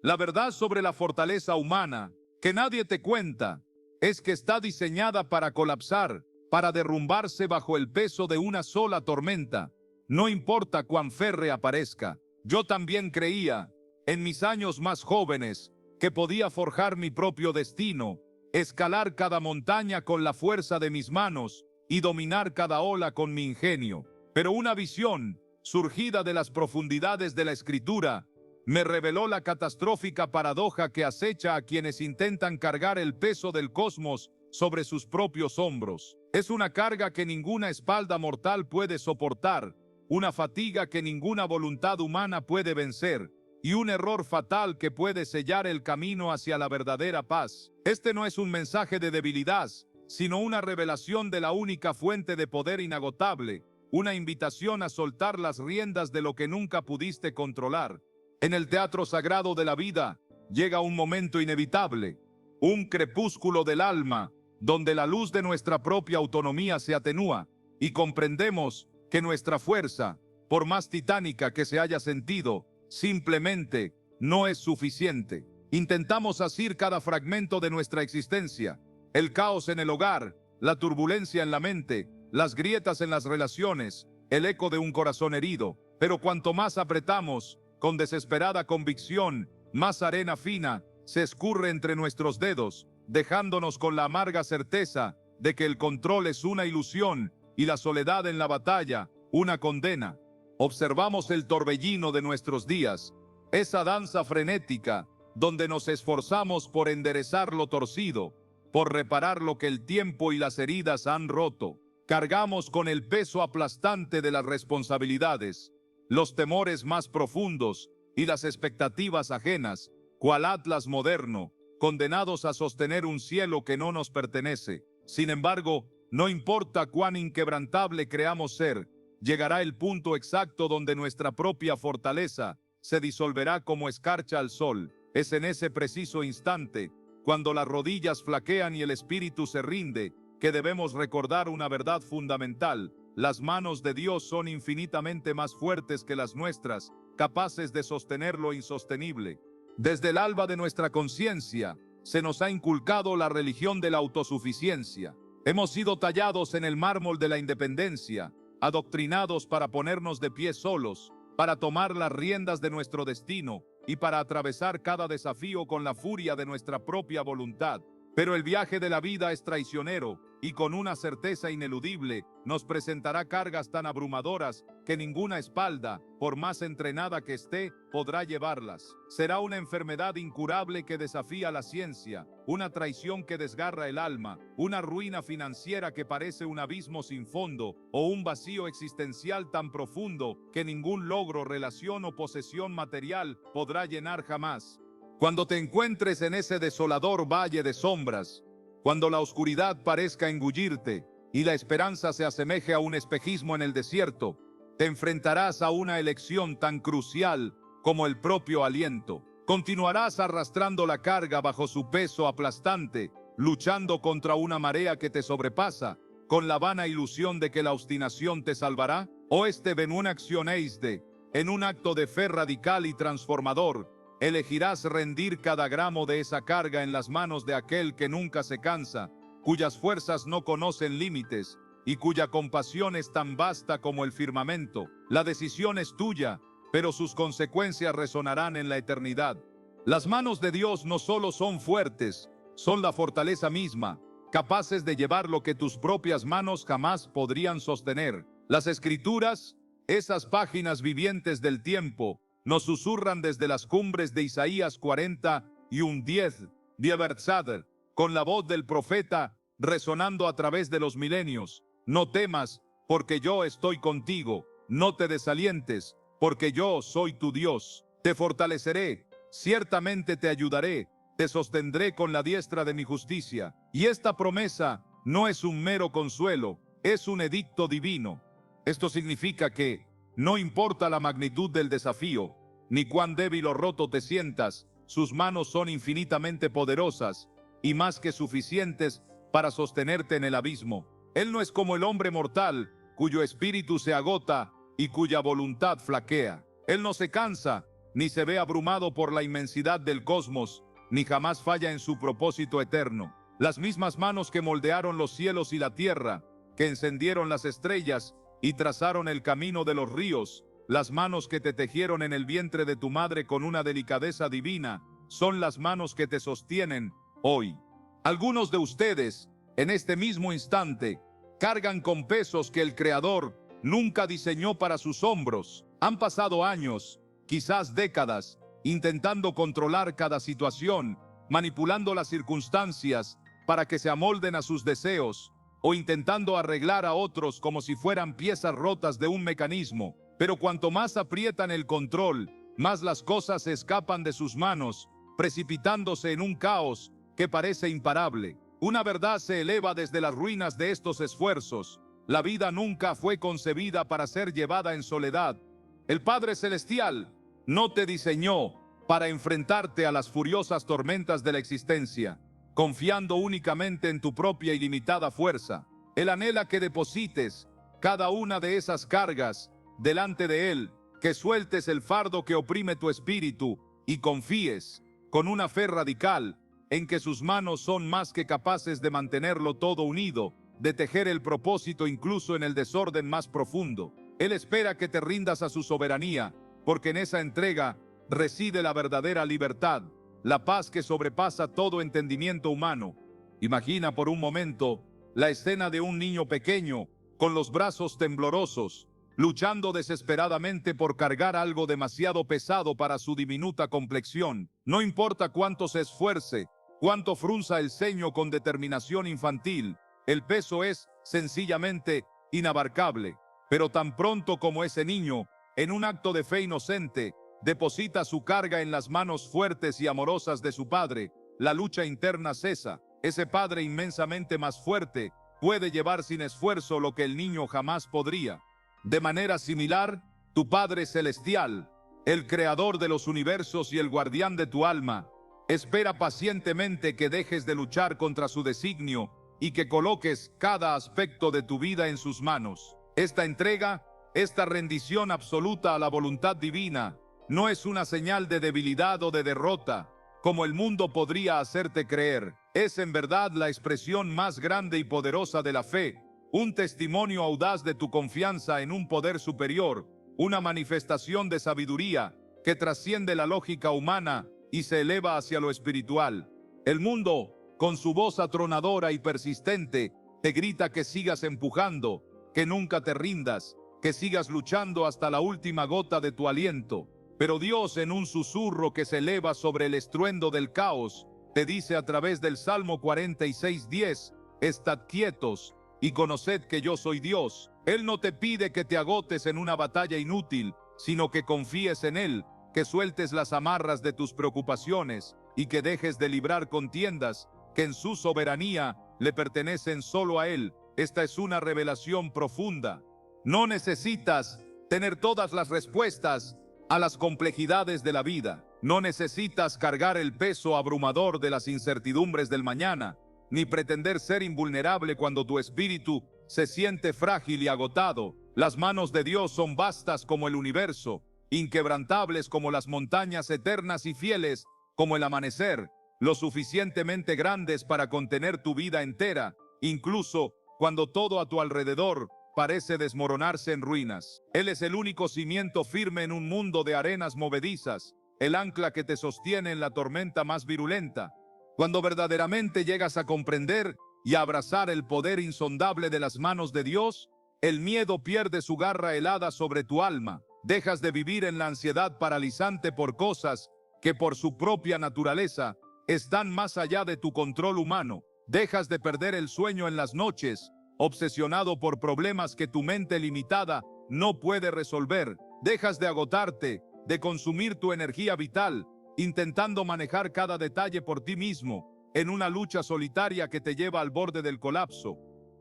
La verdad sobre la fortaleza humana, que nadie te cuenta, es que está diseñada para colapsar, para derrumbarse bajo el peso de una sola tormenta. No importa cuán férrea parezca. Yo también creía, en mis años más jóvenes, que podía forjar mi propio destino, escalar cada montaña con la fuerza de mis manos y dominar cada ola con mi ingenio. Pero una visión, surgida de las profundidades de la Escritura, me reveló la catastrófica paradoja que acecha a quienes intentan cargar el peso del cosmos sobre sus propios hombros. Es una carga que ninguna espalda mortal puede soportar, una fatiga que ninguna voluntad humana puede vencer, y un error fatal que puede sellar el camino hacia la verdadera paz. Este no es un mensaje de debilidad, sino una revelación de la única fuente de poder inagotable, una invitación a soltar las riendas de lo que nunca pudiste controlar. En el teatro sagrado de la vida llega un momento inevitable, un crepúsculo del alma, donde la luz de nuestra propia autonomía se atenúa y comprendemos que nuestra fuerza, por más titánica que se haya sentido, simplemente no es suficiente. Intentamos asir cada fragmento de nuestra existencia, el caos en el hogar, la turbulencia en la mente, las grietas en las relaciones, el eco de un corazón herido, pero cuanto más apretamos, con desesperada convicción, más arena fina se escurre entre nuestros dedos, dejándonos con la amarga certeza de que el control es una ilusión y la soledad en la batalla una condena. Observamos el torbellino de nuestros días, esa danza frenética donde nos esforzamos por enderezar lo torcido, por reparar lo que el tiempo y las heridas han roto. Cargamos con el peso aplastante de las responsabilidades, los temores más profundos y las expectativas ajenas, cual atlas moderno, condenados a sostener un cielo que no nos pertenece. Sin embargo, no importa cuán inquebrantable creamos ser, llegará el punto exacto donde nuestra propia fortaleza se disolverá como escarcha al sol. Es en ese preciso instante, cuando las rodillas flaquean y el espíritu se rinde, que debemos recordar una verdad fundamental. Las manos de Dios son infinitamente más fuertes que las nuestras, capaces de sostener lo insostenible. Desde el alba de nuestra conciencia, se nos ha inculcado la religión de la autosuficiencia. Hemos sido tallados en el mármol de la independencia, adoctrinados para ponernos de pie solos, para tomar las riendas de nuestro destino y para atravesar cada desafío con la furia de nuestra propia voluntad. Pero el viaje de la vida es traicionero y con una certeza ineludible nos presentará cargas tan abrumadoras que ninguna espalda, por más entrenada que esté, podrá llevarlas. Será una enfermedad incurable que desafía la ciencia, una traición que desgarra el alma, una ruina financiera que parece un abismo sin fondo o un vacío existencial tan profundo que ningún logro, relación o posesión material podrá llenar jamás. Cuando te encuentres en ese desolador valle de sombras, cuando la oscuridad parezca engullirte y la esperanza se asemeje a un espejismo en el desierto, te enfrentarás a una elección tan crucial como el propio aliento. Continuarás arrastrando la carga bajo su peso aplastante, luchando contra una marea que te sobrepasa, con la vana ilusión de que la obstinación te salvará, o en una acción eisde, en un acto de fe radical y transformador, elegirás rendir cada gramo de esa carga en las manos de aquel que nunca se cansa, cuyas fuerzas no conocen límites y cuya compasión es tan vasta como el firmamento. La decisión es tuya, pero sus consecuencias resonarán en la eternidad. Las manos de Dios no solo son fuertes, son la fortaleza misma, capaces de llevar lo que tus propias manos jamás podrían sostener. Las Escrituras, esas páginas vivientes del tiempo, nos susurran desde las cumbres de Isaías 40:10, Diebertzader, con la voz del profeta resonando a través de los milenios. No temas, porque yo estoy contigo. No te desalientes, porque yo soy tu Dios. Te fortaleceré, ciertamente te ayudaré, te sostendré con la diestra de mi justicia. Y esta promesa no es un mero consuelo, es un edicto divino. Esto significa que, no importa la magnitud del desafío, ni cuán débil o roto te sientas, sus manos son infinitamente poderosas y más que suficientes para sostenerte en el abismo. Él no es como el hombre mortal, cuyo espíritu se agota y cuya voluntad flaquea. Él no se cansa ni se ve abrumado por la inmensidad del cosmos, ni jamás falla en su propósito eterno. Las mismas manos que moldearon los cielos y la tierra, que encendieron las estrellas y trazaron el camino de los ríos, las manos que te tejieron en el vientre de tu madre con una delicadeza divina, son las manos que te sostienen hoy. Algunos de ustedes, en este mismo instante, cargan con pesos que el Creador nunca diseñó para sus hombros. Han pasado años, quizás décadas, intentando controlar cada situación, manipulando las circunstancias para que se amolden a sus deseos, o intentando arreglar a otros como si fueran piezas rotas de un mecanismo. Pero cuanto más aprietan el control, más las cosas se escapan de sus manos, precipitándose en un caos que parece imparable. Una verdad se eleva desde las ruinas de estos esfuerzos. La vida nunca fue concebida para ser llevada en soledad. El Padre Celestial no te diseñó para enfrentarte a las furiosas tormentas de la existencia, confiando únicamente en tu propia ilimitada fuerza. Él anhela que deposites cada una de esas cargas delante de Él, que sueltes el fardo que oprime tu espíritu y confíes con una fe radical en que sus manos son más que capaces de mantenerlo todo unido, de tejer el propósito incluso en el desorden más profundo. Él espera que te rindas a su soberanía, porque en esa entrega reside la verdadera libertad, la paz que sobrepasa todo entendimiento humano. Imagina por un momento la escena de un niño pequeño, con los brazos temblorosos, luchando desesperadamente por cargar algo demasiado pesado para su diminuta complexión. No importa cuánto se esfuerce, cuánto frunza el ceño con determinación infantil, el peso es sencillamente inabarcable. Pero tan pronto como ese niño, en un acto de fe inocente, deposita su carga en las manos fuertes y amorosas de su padre, la lucha interna cesa. Ese padre inmensamente más fuerte puede llevar sin esfuerzo lo que el niño jamás podría. De manera similar, tu Padre Celestial, el creador de los universos y el guardián de tu alma, espera pacientemente que dejes de luchar contra su designio y que coloques cada aspecto de tu vida en sus manos. Esta entrega, esta rendición absoluta a la voluntad divina, no es una señal de debilidad o de derrota, como el mundo podría hacerte creer. Es en verdad la expresión más grande y poderosa de la fe, un testimonio audaz de tu confianza en un poder superior, una manifestación de sabiduría que trasciende la lógica humana y se eleva hacia lo espiritual. El mundo, con su voz atronadora y persistente, te grita que sigas empujando, que nunca te rindas, que sigas luchando hasta la última gota de tu aliento. Pero Dios, en un susurro que se eleva sobre el estruendo del caos, te dice a través del Salmo 46:10, estad quietos y conoced que yo soy Dios. Él no te pide que te agotes en una batalla inútil, sino que confíes en Él, que sueltes las amarras de tus preocupaciones y que dejes de librar contiendas que en su soberanía le pertenecen solo a Él. Esta es una revelación profunda. No necesitas tener todas las respuestas a las complejidades de la vida. No necesitas cargar el peso abrumador de las incertidumbres del mañana, ni pretender ser invulnerable cuando tu espíritu se siente frágil y agotado. Las manos de Dios son vastas como el universo, inquebrantables como las montañas, eternas y fieles como el amanecer, lo suficientemente grandes para contener tu vida entera, incluso cuando todo a tu alrededor parece desmoronarse en ruinas. Él es el único cimiento firme en un mundo de arenas movedizas, el ancla que te sostiene en la tormenta más virulenta. Cuando verdaderamente llegas a comprender y a abrazar el poder insondable de las manos de Dios, el miedo pierde su garra helada sobre tu alma. Dejas de vivir en la ansiedad paralizante por cosas que por su propia naturaleza están más allá de tu control humano. Dejas de perder el sueño en las noches, obsesionado por problemas que tu mente limitada no puede resolver. Dejas de agotarte, de consumir tu energía vital, intentando manejar cada detalle por ti mismo, en una lucha solitaria que te lleva al borde del colapso.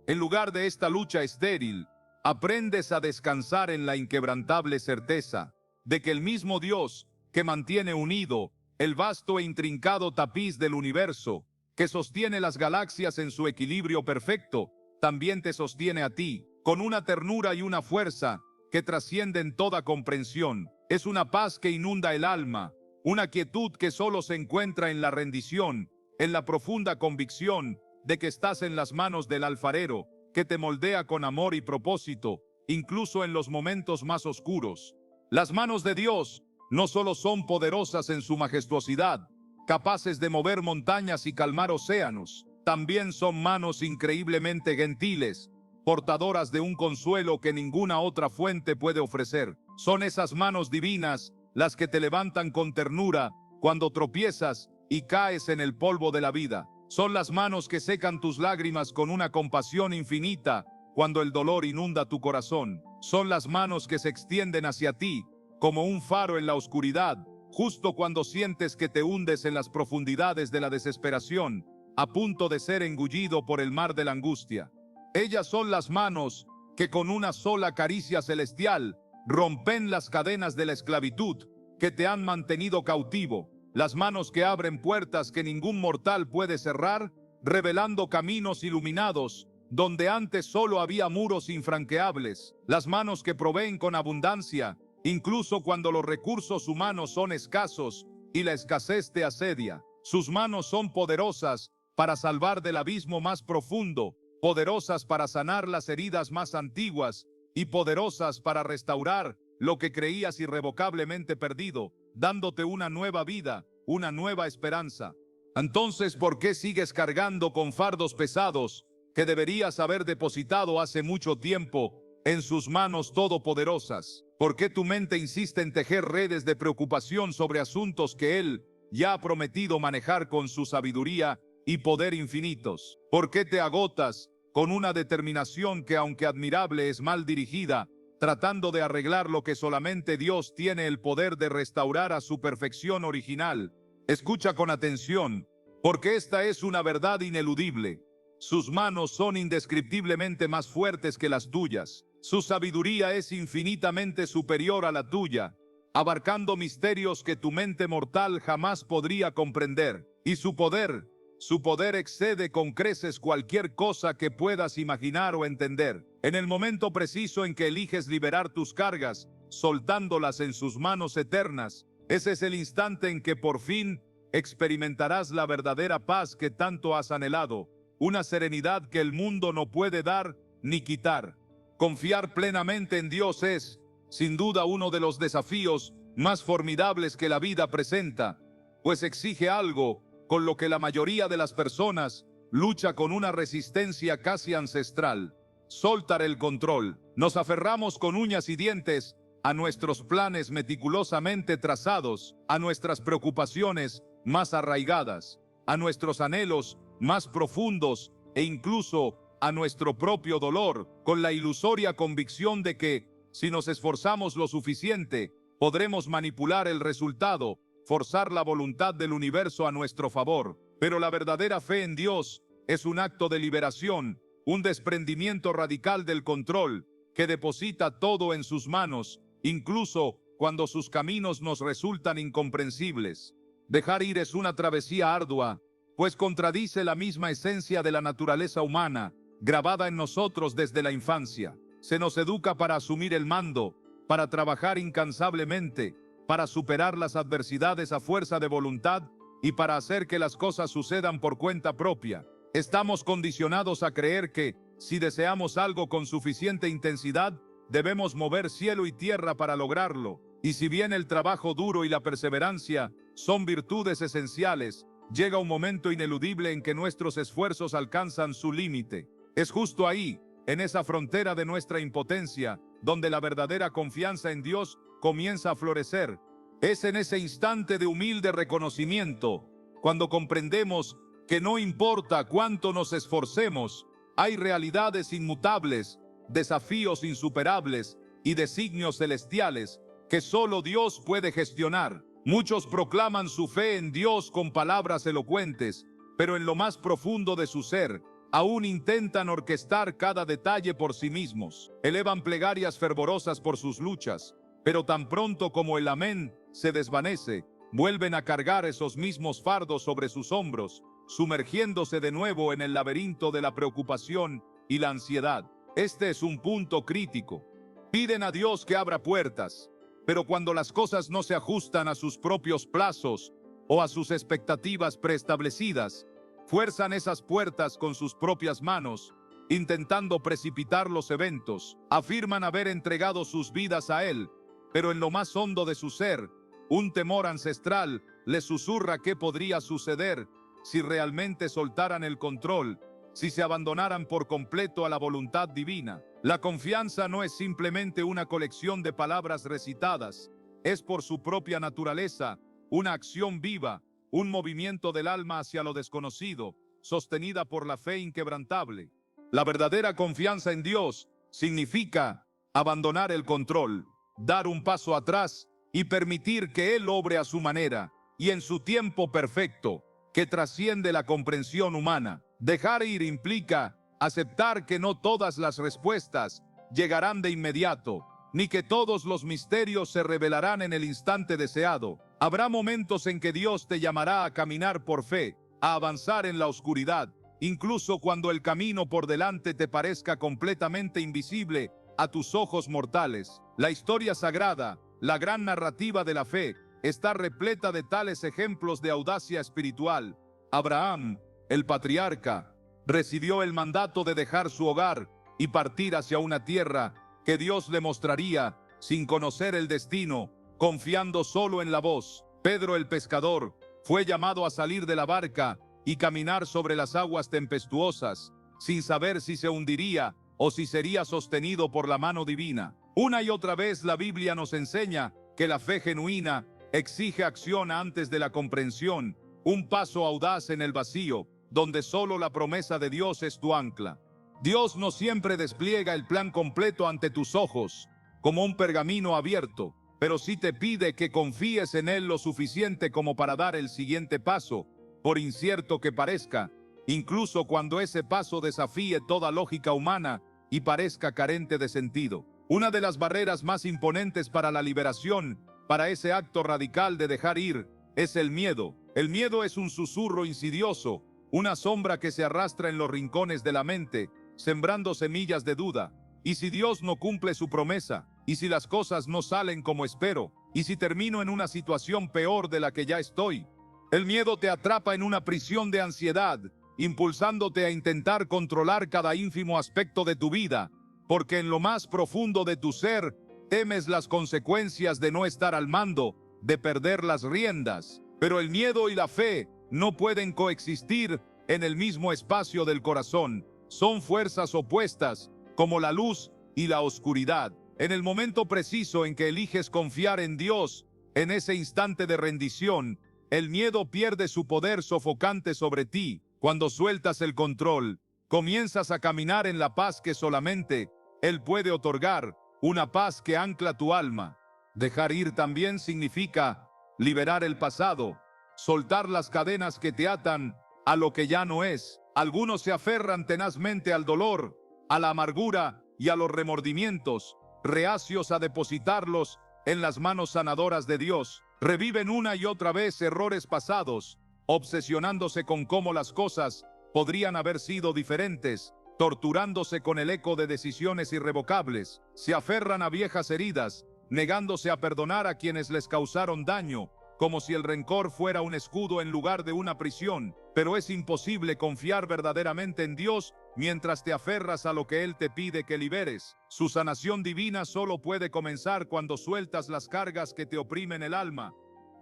En lugar de esta lucha estéril, aprendes a descansar en la inquebrantable certeza de que el mismo Dios que mantiene unido el vasto e intrincado tapiz del universo, que sostiene las galaxias en su equilibrio perfecto, también te sostiene a ti, con una ternura y una fuerza que trascienden toda comprensión. Es una paz que inunda el alma, una quietud que solo se encuentra en la rendición, en la profunda convicción de que estás en las manos del alfarero, que te moldea con amor y propósito, incluso en los momentos más oscuros. Las manos de Dios no solo son poderosas en su majestuosidad, capaces de mover montañas y calmar océanos, también son manos increíblemente gentiles, portadoras de un consuelo que ninguna otra fuente puede ofrecer. Son esas manos divinas las que te levantan con ternura cuando tropiezas y caes en el polvo de la vida. Son las manos que secan tus lágrimas con una compasión infinita cuando el dolor inunda tu corazón. Son las manos que se extienden hacia ti como un faro en la oscuridad, justo cuando sientes que te hundes en las profundidades de la desesperación, a punto de ser engullido por el mar de la angustia. Ellas son las manos que con una sola caricia celestial rompen las cadenas de la esclavitud que te han mantenido cautivo. Las manos que abren puertas que ningún mortal puede cerrar, revelando caminos iluminados donde antes solo había muros infranqueables. Las manos que proveen con abundancia, incluso cuando los recursos humanos son escasos y la escasez te asedia. Sus manos son poderosas para salvar del abismo más profundo, poderosas para sanar las heridas más antiguas y poderosas para restaurar lo que creías irrevocablemente perdido, dándote una nueva vida, una nueva esperanza. Entonces, ¿por qué sigues cargando con fardos pesados que deberías haber depositado hace mucho tiempo en sus manos todopoderosas? ¿Por qué tu mente insiste en tejer redes de preocupación sobre asuntos que Él ya ha prometido manejar con su sabiduría y poder infinitos? ¿Por qué te agotas con una determinación que, aunque admirable, es mal dirigida, tratando de arreglar lo que solamente Dios tiene el poder de restaurar a su perfección original? Escucha con atención, porque esta es una verdad ineludible. Sus manos son indescriptiblemente más fuertes que las tuyas. Su sabiduría es infinitamente superior a la tuya, abarcando misterios que tu mente mortal jamás podría comprender. Y su poder excede con creces cualquier cosa que puedas imaginar o entender. En el momento preciso en que eliges liberar tus cargas, soltándolas en sus manos eternas, ese es el instante en que por fin experimentarás la verdadera paz que tanto has anhelado, una serenidad que el mundo no puede dar ni quitar. Confiar plenamente en Dios es, sin duda, uno de los desafíos más formidables que la vida presenta, pues exige algo con lo que la mayoría de las personas lucha con una resistencia casi ancestral: soltar el control. Nos aferramos con uñas y dientes a nuestros planes meticulosamente trazados, a nuestras preocupaciones más arraigadas, a nuestros anhelos más profundos e incluso a nuestro propio dolor, con la ilusoria convicción de que, si nos esforzamos lo suficiente, podremos manipular el resultado, forzar la voluntad del universo a nuestro favor. Pero la verdadera fe en Dios es un acto de liberación, un desprendimiento radical del control, que deposita todo en sus manos, incluso cuando sus caminos nos resultan incomprensibles. Dejar ir es una travesía ardua, pues contradice la misma esencia de la naturaleza humana, grabada en nosotros desde la infancia. Se nos educa para asumir el mando, para trabajar incansablemente, para superar las adversidades a fuerza de voluntad y para hacer que las cosas sucedan por cuenta propia. Estamos condicionados a creer que, si deseamos algo con suficiente intensidad, debemos mover cielo y tierra para lograrlo. Y si bien el trabajo duro y la perseverancia son virtudes esenciales, llega un momento ineludible en que nuestros esfuerzos alcanzan su límite. Es justo ahí, en esa frontera de nuestra impotencia, donde la verdadera confianza en Dios comienza a florecer. Es en ese instante de humilde reconocimiento, cuando comprendemos que no importa cuánto nos esforcemos, hay realidades inmutables, desafíos insuperables y designios celestiales que solo Dios puede gestionar. Muchos proclaman su fe en Dios con palabras elocuentes, pero en lo más profundo de su ser, aún intentan orquestar cada detalle por sí mismos. Elevan plegarias fervorosas por sus luchas, pero tan pronto como el amén se desvanece, vuelven a cargar esos mismos fardos sobre sus hombros, sumergiéndose de nuevo en el laberinto de la preocupación y la ansiedad. Este es un punto crítico. Piden a Dios que abra puertas, Pero cuando las cosas no se ajustan a sus propios plazos o a sus expectativas preestablecidas, fuerzan esas puertas con sus propias manos, intentando precipitar los eventos. Afirman haber entregado sus vidas a Él, pero en lo más hondo de su ser, un temor ancestral les susurra qué podría suceder si realmente soltaran el control, si se abandonaran por completo a la voluntad divina. La confianza no es simplemente una colección de palabras recitadas, es por su propia naturaleza una acción viva, un movimiento del alma hacia lo desconocido, sostenida por la fe inquebrantable. La verdadera confianza en Dios significa abandonar el control, dar un paso atrás y permitir que Él obre a su manera y en su tiempo perfecto, que trasciende la comprensión humana. Dejar ir implica aceptar que no todas las respuestas llegarán de inmediato, ni que todos los misterios se revelarán en el instante deseado. Habrá momentos en que Dios te llamará a caminar por fe, a avanzar en la oscuridad, incluso cuando el camino por delante te parezca completamente invisible a tus ojos mortales. La historia sagrada, la gran narrativa de la fe, está repleta de tales ejemplos de audacia espiritual. Abraham, el patriarca, recibió el mandato de dejar su hogar y partir hacia una tierra que Dios le mostraría sin conocer el destino, confiando solo en la voz. Pedro el pescador fue llamado a salir de la barca y caminar sobre las aguas tempestuosas, sin saber si se hundiría o si sería sostenido por la mano divina. Una y otra vez la Biblia nos enseña que la fe genuina exige acción antes de la comprensión, un paso audaz en el vacío, donde solo la promesa de Dios es tu ancla. Dios no siempre despliega el plan completo ante tus ojos, como un pergamino abierto, pero sí te pide que confíes en Él lo suficiente como para dar el siguiente paso, por incierto que parezca, incluso cuando ese paso desafíe toda lógica humana y parezca carente de sentido. Una de las barreras más imponentes para la liberación, para ese acto radical de dejar ir, es el miedo. El miedo es un susurro insidioso, una sombra que se arrastra en los rincones de la mente, sembrando semillas de duda. ¿Y si Dios no cumple su promesa? ¿Y si las cosas no salen como espero? ¿Y si termino en una situación peor de la que ya estoy? El miedo te atrapa en una prisión de ansiedad, impulsándote a intentar controlar cada ínfimo aspecto de tu vida, porque en lo más profundo de tu ser temes las consecuencias de no estar al mando, de perder las riendas. Pero el miedo y la fe no pueden coexistir en el mismo espacio del corazón. Son fuerzas opuestas, como la luz y la oscuridad. En el momento preciso en que eliges confiar en Dios, en ese instante de rendición, el miedo pierde su poder sofocante sobre ti. Cuando sueltas el control, comienzas a caminar en la paz que solamente Él puede otorgar, una paz que ancla tu alma. Dejar ir también significa liberar el pasado, soltar las cadenas que te atan a lo que ya no es. Algunos se aferran tenazmente al dolor, a la amargura y a los remordimientos, reacios a depositarlos en las manos sanadoras de Dios. Reviven una y otra vez errores pasados, obsesionándose con cómo las cosas podrían haber sido diferentes, torturándose con el eco de decisiones irrevocables. Se aferran a viejas heridas, negándose a perdonar a quienes les causaron daño, como si el rencor fuera un escudo en lugar de una prisión. Pero es imposible confiar verdaderamente en Dios mientras te aferras a lo que Él te pide que liberes. Su sanación divina solo puede comenzar cuando sueltas las cargas que te oprimen el alma.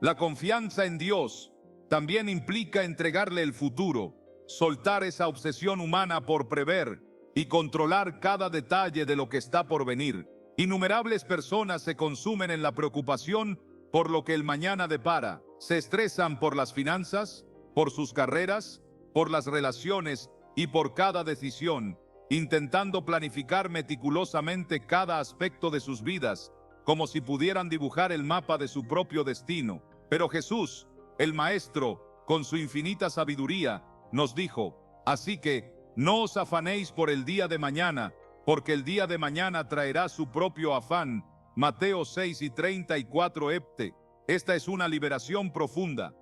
La confianza en Dios también implica entregarle el futuro, soltar esa obsesión humana por prever y controlar cada detalle de lo que está por venir. Innumerables personas se consumen en la preocupación por lo que el mañana depara. Se estresan por las finanzas, por sus carreras, por las relaciones y por cada decisión, intentando planificar meticulosamente cada aspecto de sus vidas, como si pudieran dibujar el mapa de su propio destino. Pero Jesús, el Maestro, con su infinita sabiduría, nos dijo: así que no os afanéis por el día de mañana, porque el día de mañana traerá su propio afán. Mateo 6:34 Epte. Esta es una liberación profunda.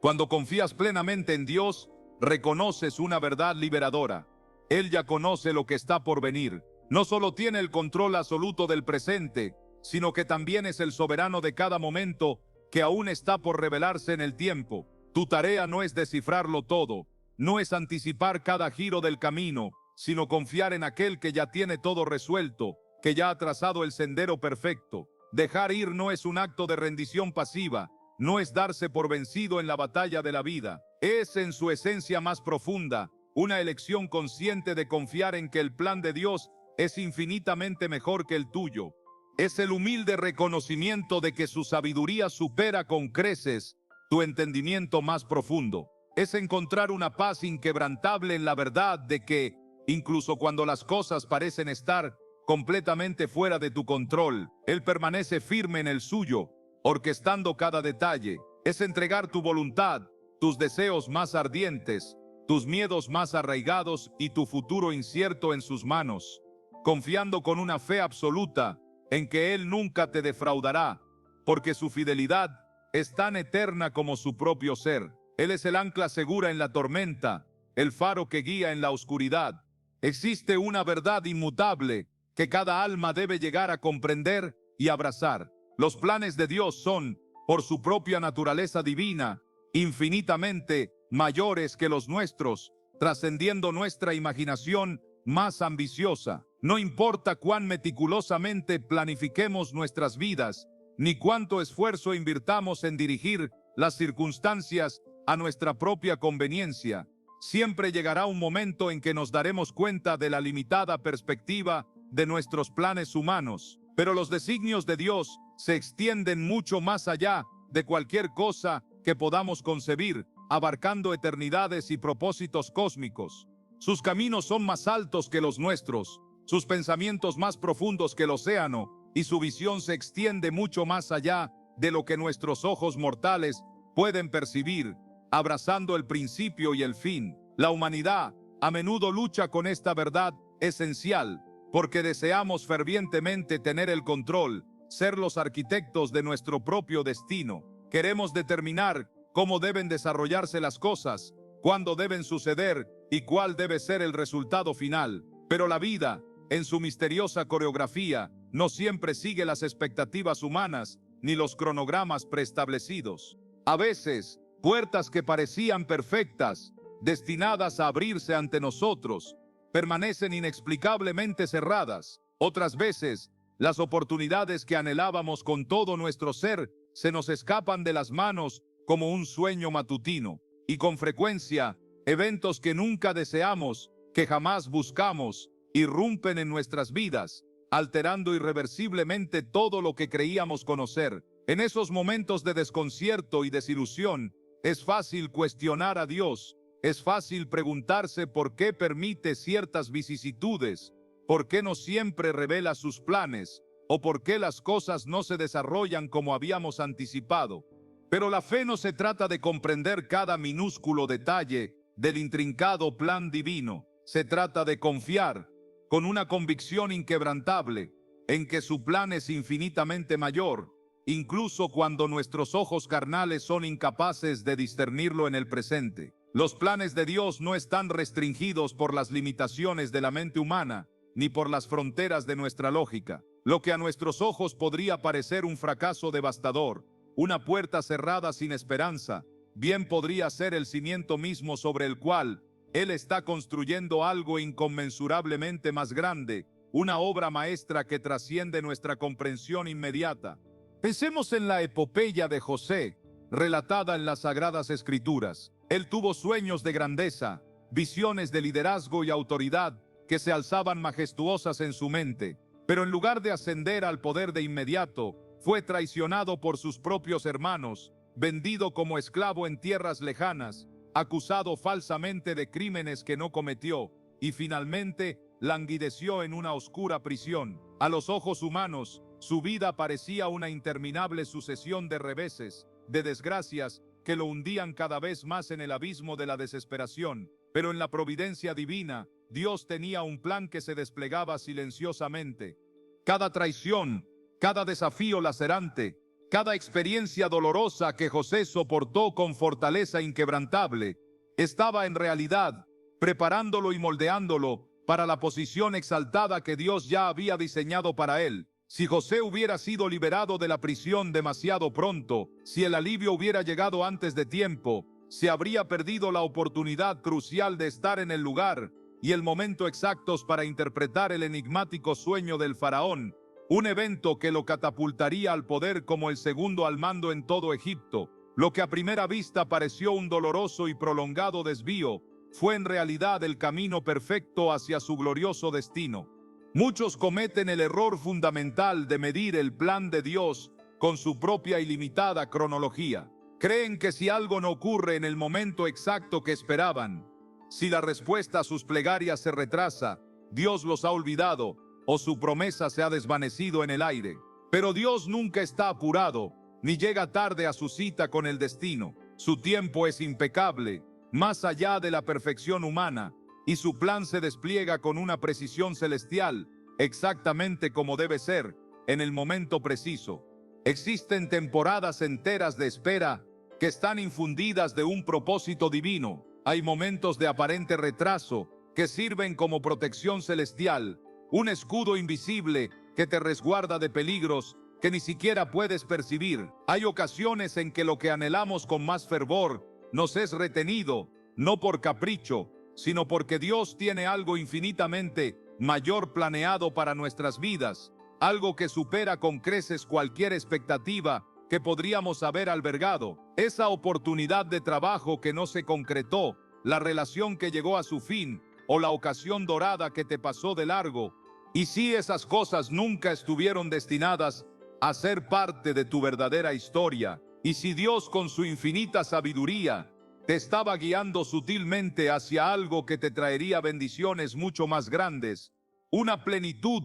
Cuando confías plenamente en Dios, reconoces una verdad liberadora. Él ya conoce lo que está por venir. No solo tiene el control absoluto del presente, sino que también es el soberano de cada momento que aún está por revelarse en el tiempo. Tu tarea no es descifrarlo todo, no es anticipar cada giro del camino, sino confiar en aquel que ya tiene todo resuelto, que ya ha trazado el sendero perfecto. Dejar ir no es un acto de rendición pasiva, no es darse por vencido en la batalla de la vida. Es en su esencia más profunda, una elección consciente de confiar en que el plan de Dios es infinitamente mejor que el tuyo. Es el humilde reconocimiento de que su sabiduría supera con creces tu entendimiento más profundo. Es encontrar una paz inquebrantable en la verdad de que, incluso cuando las cosas parecen estar completamente fuera de tu control, Él permanece firme en el suyo, orquestando cada detalle. Es entregar tu voluntad, tus deseos más ardientes, tus miedos más arraigados y tu futuro incierto en sus manos, confiando con una fe absoluta en que Él nunca te defraudará, porque su fidelidad es tan eterna como su propio ser. Él es el ancla segura en la tormenta, el faro que guía en la oscuridad. Existe una verdad inmutable que cada alma debe llegar a comprender y abrazar. Los planes de Dios son, por su propia naturaleza divina, infinitamente mayores que los nuestros, trascendiendo nuestra imaginación más ambiciosa. No importa cuán meticulosamente planifiquemos nuestras vidas, ni cuánto esfuerzo invirtamos en dirigir las circunstancias a nuestra propia conveniencia, siempre llegará un momento en que nos daremos cuenta de la limitada perspectiva de nuestros planes humanos. Pero los designios de Dios se extienden mucho más allá de cualquier cosa que podamos concebir, abarcando eternidades y propósitos cósmicos. Sus caminos son más altos que los nuestros, sus pensamientos más profundos que el océano, y su visión se extiende mucho más allá de lo que nuestros ojos mortales pueden percibir, abrazando el principio y el fin. La humanidad a menudo lucha con esta verdad esencial, porque deseamos fervientemente tener el control, ser los arquitectos de nuestro propio destino. Queremos determinar cómo deben desarrollarse las cosas, cuándo deben suceder y cuál debe ser el resultado final. Pero la vida, en su misteriosa coreografía, no siempre sigue las expectativas humanas ni los cronogramas preestablecidos. A veces, puertas que parecían perfectas, destinadas a abrirse ante nosotros, permanecen inexplicablemente cerradas. Otras veces, las oportunidades que anhelábamos con todo nuestro ser se nos escapan de las manos como un sueño matutino. Y con frecuencia, eventos que nunca deseamos, que jamás buscamos, irrumpen en nuestras vidas, alterando irreversiblemente todo lo que creíamos conocer. En esos momentos de desconcierto y desilusión, es fácil cuestionar a Dios, es fácil preguntarse por qué permite ciertas vicisitudes, por qué no siempre revela sus planes, o por qué las cosas no se desarrollan como habíamos anticipado. Pero la fe no se trata de comprender cada minúsculo detalle del intrincado plan divino. Se trata de confiar, con una convicción inquebrantable, en que su plan es infinitamente mayor, incluso cuando nuestros ojos carnales son incapaces de discernirlo en el presente. Los planes de Dios no están restringidos por las limitaciones de la mente humana, ni por las fronteras de nuestra lógica. Lo que a nuestros ojos podría parecer un fracaso devastador, una puerta cerrada sin esperanza, bien podría ser el cimiento mismo sobre el cual Él está construyendo algo inconmensurablemente más grande, una obra maestra que trasciende nuestra comprensión inmediata. Pensemos en la epopeya de José, relatada en las Sagradas Escrituras. Él tuvo sueños de grandeza, visiones de liderazgo y autoridad que se alzaban majestuosas en su mente, pero en lugar de ascender al poder de inmediato, fue traicionado por sus propios hermanos, vendido como esclavo en tierras lejanas, acusado falsamente de crímenes que no cometió, y finalmente languideció en una oscura prisión. A los ojos humanos, su vida parecía una interminable sucesión de reveses, de desgracias que lo hundían cada vez más en el abismo de la desesperación. Pero en la providencia divina, Dios tenía un plan que se desplegaba silenciosamente. Cada traición, cada desafío lacerante, cada experiencia dolorosa que José soportó con fortaleza inquebrantable, estaba en realidad preparándolo y moldeándolo para la posición exaltada que Dios ya había diseñado para él. Si José hubiera sido liberado de la prisión demasiado pronto, si el alivio hubiera llegado antes de tiempo, se habría perdido la oportunidad crucial de estar en el lugar y el momento exactos para interpretar el enigmático sueño del faraón, un evento que lo catapultaría al poder como el segundo al mando en todo Egipto. Lo que a primera vista pareció un doloroso y prolongado desvío, fue en realidad el camino perfecto hacia su glorioso destino. Muchos cometen el error fundamental de medir el plan de Dios con su propia ilimitada cronología. Creen que si algo no ocurre en el momento exacto que esperaban, si la respuesta a sus plegarias se retrasa, Dios los ha olvidado o su promesa se ha desvanecido en el aire. Pero Dios nunca está apurado, ni llega tarde a su cita con el destino. Su tiempo es impecable, más allá de la perfección humana, y su plan se despliega con una precisión celestial, exactamente como debe ser, en el momento preciso. Existen temporadas enteras de espera que están infundidas de un propósito divino. Hay momentos de aparente retraso que sirven como protección celestial, un escudo invisible que te resguarda de peligros que ni siquiera puedes percibir. Hay ocasiones en que lo que anhelamos con más fervor nos es retenido, no por capricho, sino porque Dios tiene algo infinitamente mayor planeado para nuestras vidas, algo que supera con creces cualquier expectativa que podríamos haber albergado. Esa oportunidad de trabajo que no se concretó, la relación que llegó a su fin, o la ocasión dorada que te pasó de largo. Y si esas cosas nunca estuvieron destinadas a ser parte de tu verdadera historia, y si Dios con su infinita sabiduría te estaba guiando sutilmente hacia algo que te traería bendiciones mucho más grandes, una plenitud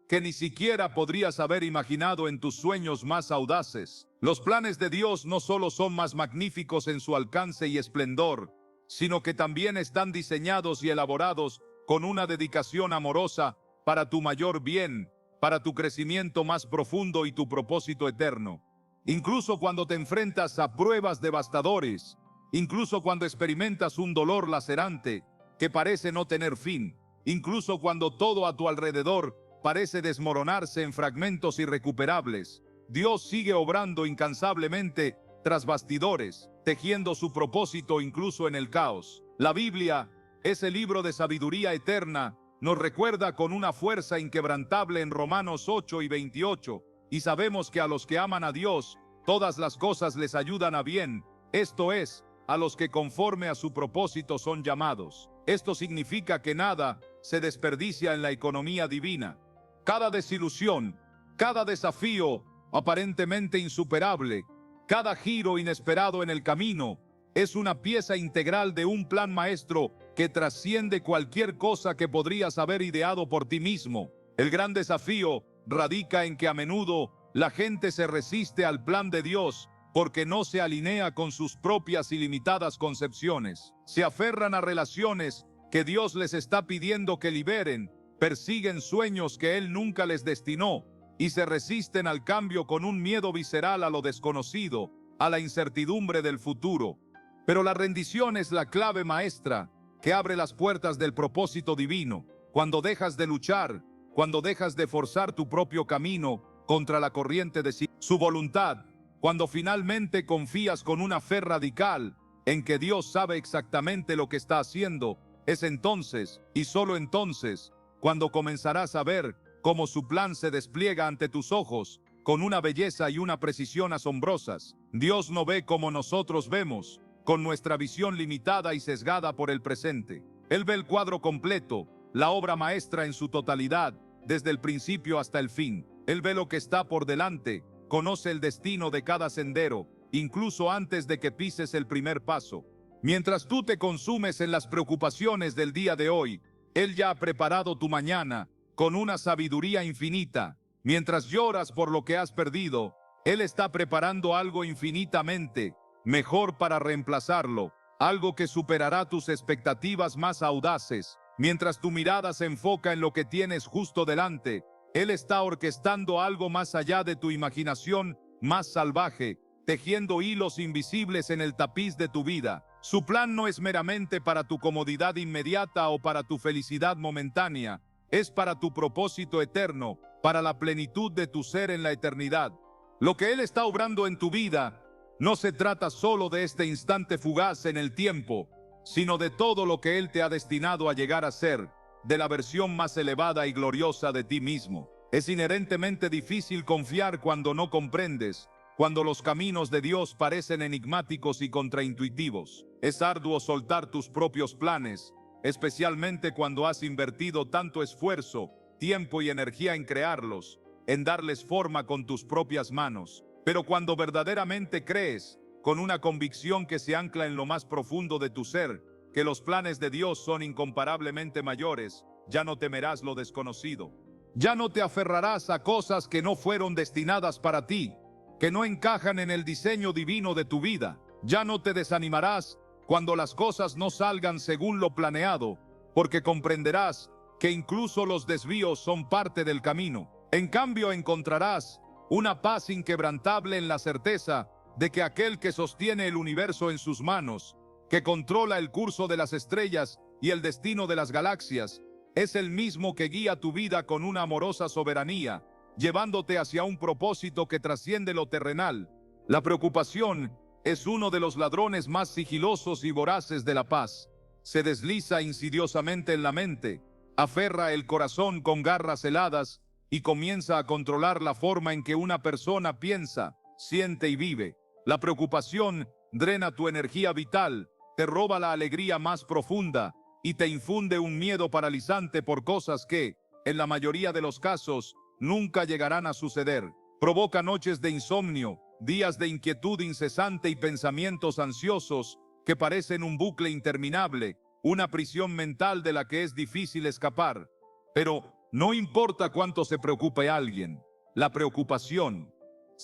que ni siquiera podrías haber imaginado en tus sueños más audaces. Los planes de Dios no solo son más magníficos en su alcance y esplendor, sino que también están diseñados y elaborados con una dedicación amorosa para tu mayor bien, para tu crecimiento más profundo y tu propósito eterno. Incluso cuando te enfrentas a pruebas devastadoras, incluso cuando experimentas un dolor lacerante que parece no tener fin, incluso cuando todo a tu alrededor parece desmoronarse en fragmentos irrecuperables, Dios sigue obrando incansablemente tras bastidores, tejiendo su propósito incluso en el caos. La Biblia, ese libro de sabiduría eterna, nos recuerda con una fuerza inquebrantable en Romanos 8:28, y sabemos que a los que aman a Dios, todas las cosas les ayudan a bien, esto es, a los que conforme a su propósito son llamados. Esto significa que nada se desperdicia en la economía divina. Cada desilusión, cada desafío aparentemente insuperable, cada giro inesperado en el camino, es una pieza integral de un plan maestro que trasciende cualquier cosa que podrías haber ideado por ti mismo. El gran desafío radica en que a menudo la gente se resiste al plan de Dios porque no se alinea con sus propias ilimitadas concepciones. Se aferran a relaciones que Dios les está pidiendo que liberen, persiguen sueños que Él nunca les destinó y se resisten al cambio con un miedo visceral a lo desconocido, a la incertidumbre del futuro. Pero la rendición es la clave maestra que abre las puertas del propósito divino. Cuando dejas de luchar, cuando dejas de forzar tu propio camino contra la corriente de su voluntad, cuando finalmente confías con una fe radical en que Dios sabe exactamente lo que está haciendo, es entonces, y solo entonces, cuando comenzarás a ver cómo su plan se despliega ante tus ojos, con una belleza y una precisión asombrosas. Dios no ve como nosotros vemos, con nuestra visión limitada y sesgada por el presente. Él ve el cuadro completo, la obra maestra en su totalidad, desde el principio hasta el fin. Él ve lo que está por delante, conoce el destino de cada sendero, incluso antes de que pises el primer paso. Mientras tú te consumes en las preocupaciones del día de hoy, Él ya ha preparado tu mañana con una sabiduría infinita. Mientras lloras por lo que has perdido, Él está preparando algo infinitamente mejor para reemplazarlo, algo que superará tus expectativas más audaces. Mientras tu mirada se enfoca en lo que tienes justo delante, Él está orquestando algo más allá de tu imaginación más salvaje, tejiendo hilos invisibles en el tapiz de tu vida. Su plan no es meramente para tu comodidad inmediata o para tu felicidad momentánea, es para tu propósito eterno, para la plenitud de tu ser en la eternidad. Lo que Él está obrando en tu vida no se trata solo de este instante fugaz en el tiempo, sino de todo lo que Él te ha destinado a llegar a ser, de la versión más elevada y gloriosa de ti mismo. Es inherentemente difícil confiar cuando no comprendes, cuando los caminos de Dios parecen enigmáticos y contraintuitivos. Es arduo soltar tus propios planes, especialmente cuando has invertido tanto esfuerzo, tiempo y energía en crearlos, en darles forma con tus propias manos. Pero cuando verdaderamente crees, con una convicción que se ancla en lo más profundo de tu ser, que los planes de Dios son incomparablemente mayores, ya no temerás lo desconocido. Ya no te aferrarás a cosas que no fueron destinadas para ti, que no encajan en el diseño divino de tu vida. Ya no te desanimarás cuando las cosas no salgan según lo planeado, porque comprenderás que incluso los desvíos son parte del camino. En cambio, encontrarás una paz inquebrantable en la certeza de que aquel que sostiene el universo en sus manos, que controla el curso de las estrellas y el destino de las galaxias, es el mismo que guía tu vida con una amorosa soberanía, llevándote hacia un propósito que trasciende lo terrenal. La preocupación es uno de los ladrones más sigilosos y voraces de la paz. Se desliza insidiosamente en la mente, aferra el corazón con garras heladas y comienza a controlar la forma en que una persona piensa, siente y vive. La preocupación drena tu energía vital, te roba la alegría más profunda y te infunde un miedo paralizante por cosas que, en la mayoría de los casos, nunca llegarán a suceder. Provoca noches de insomnio, días de inquietud incesante y pensamientos ansiosos que parecen un bucle interminable, una prisión mental de la que es difícil escapar. Pero no importa cuánto se preocupe alguien, la preocupación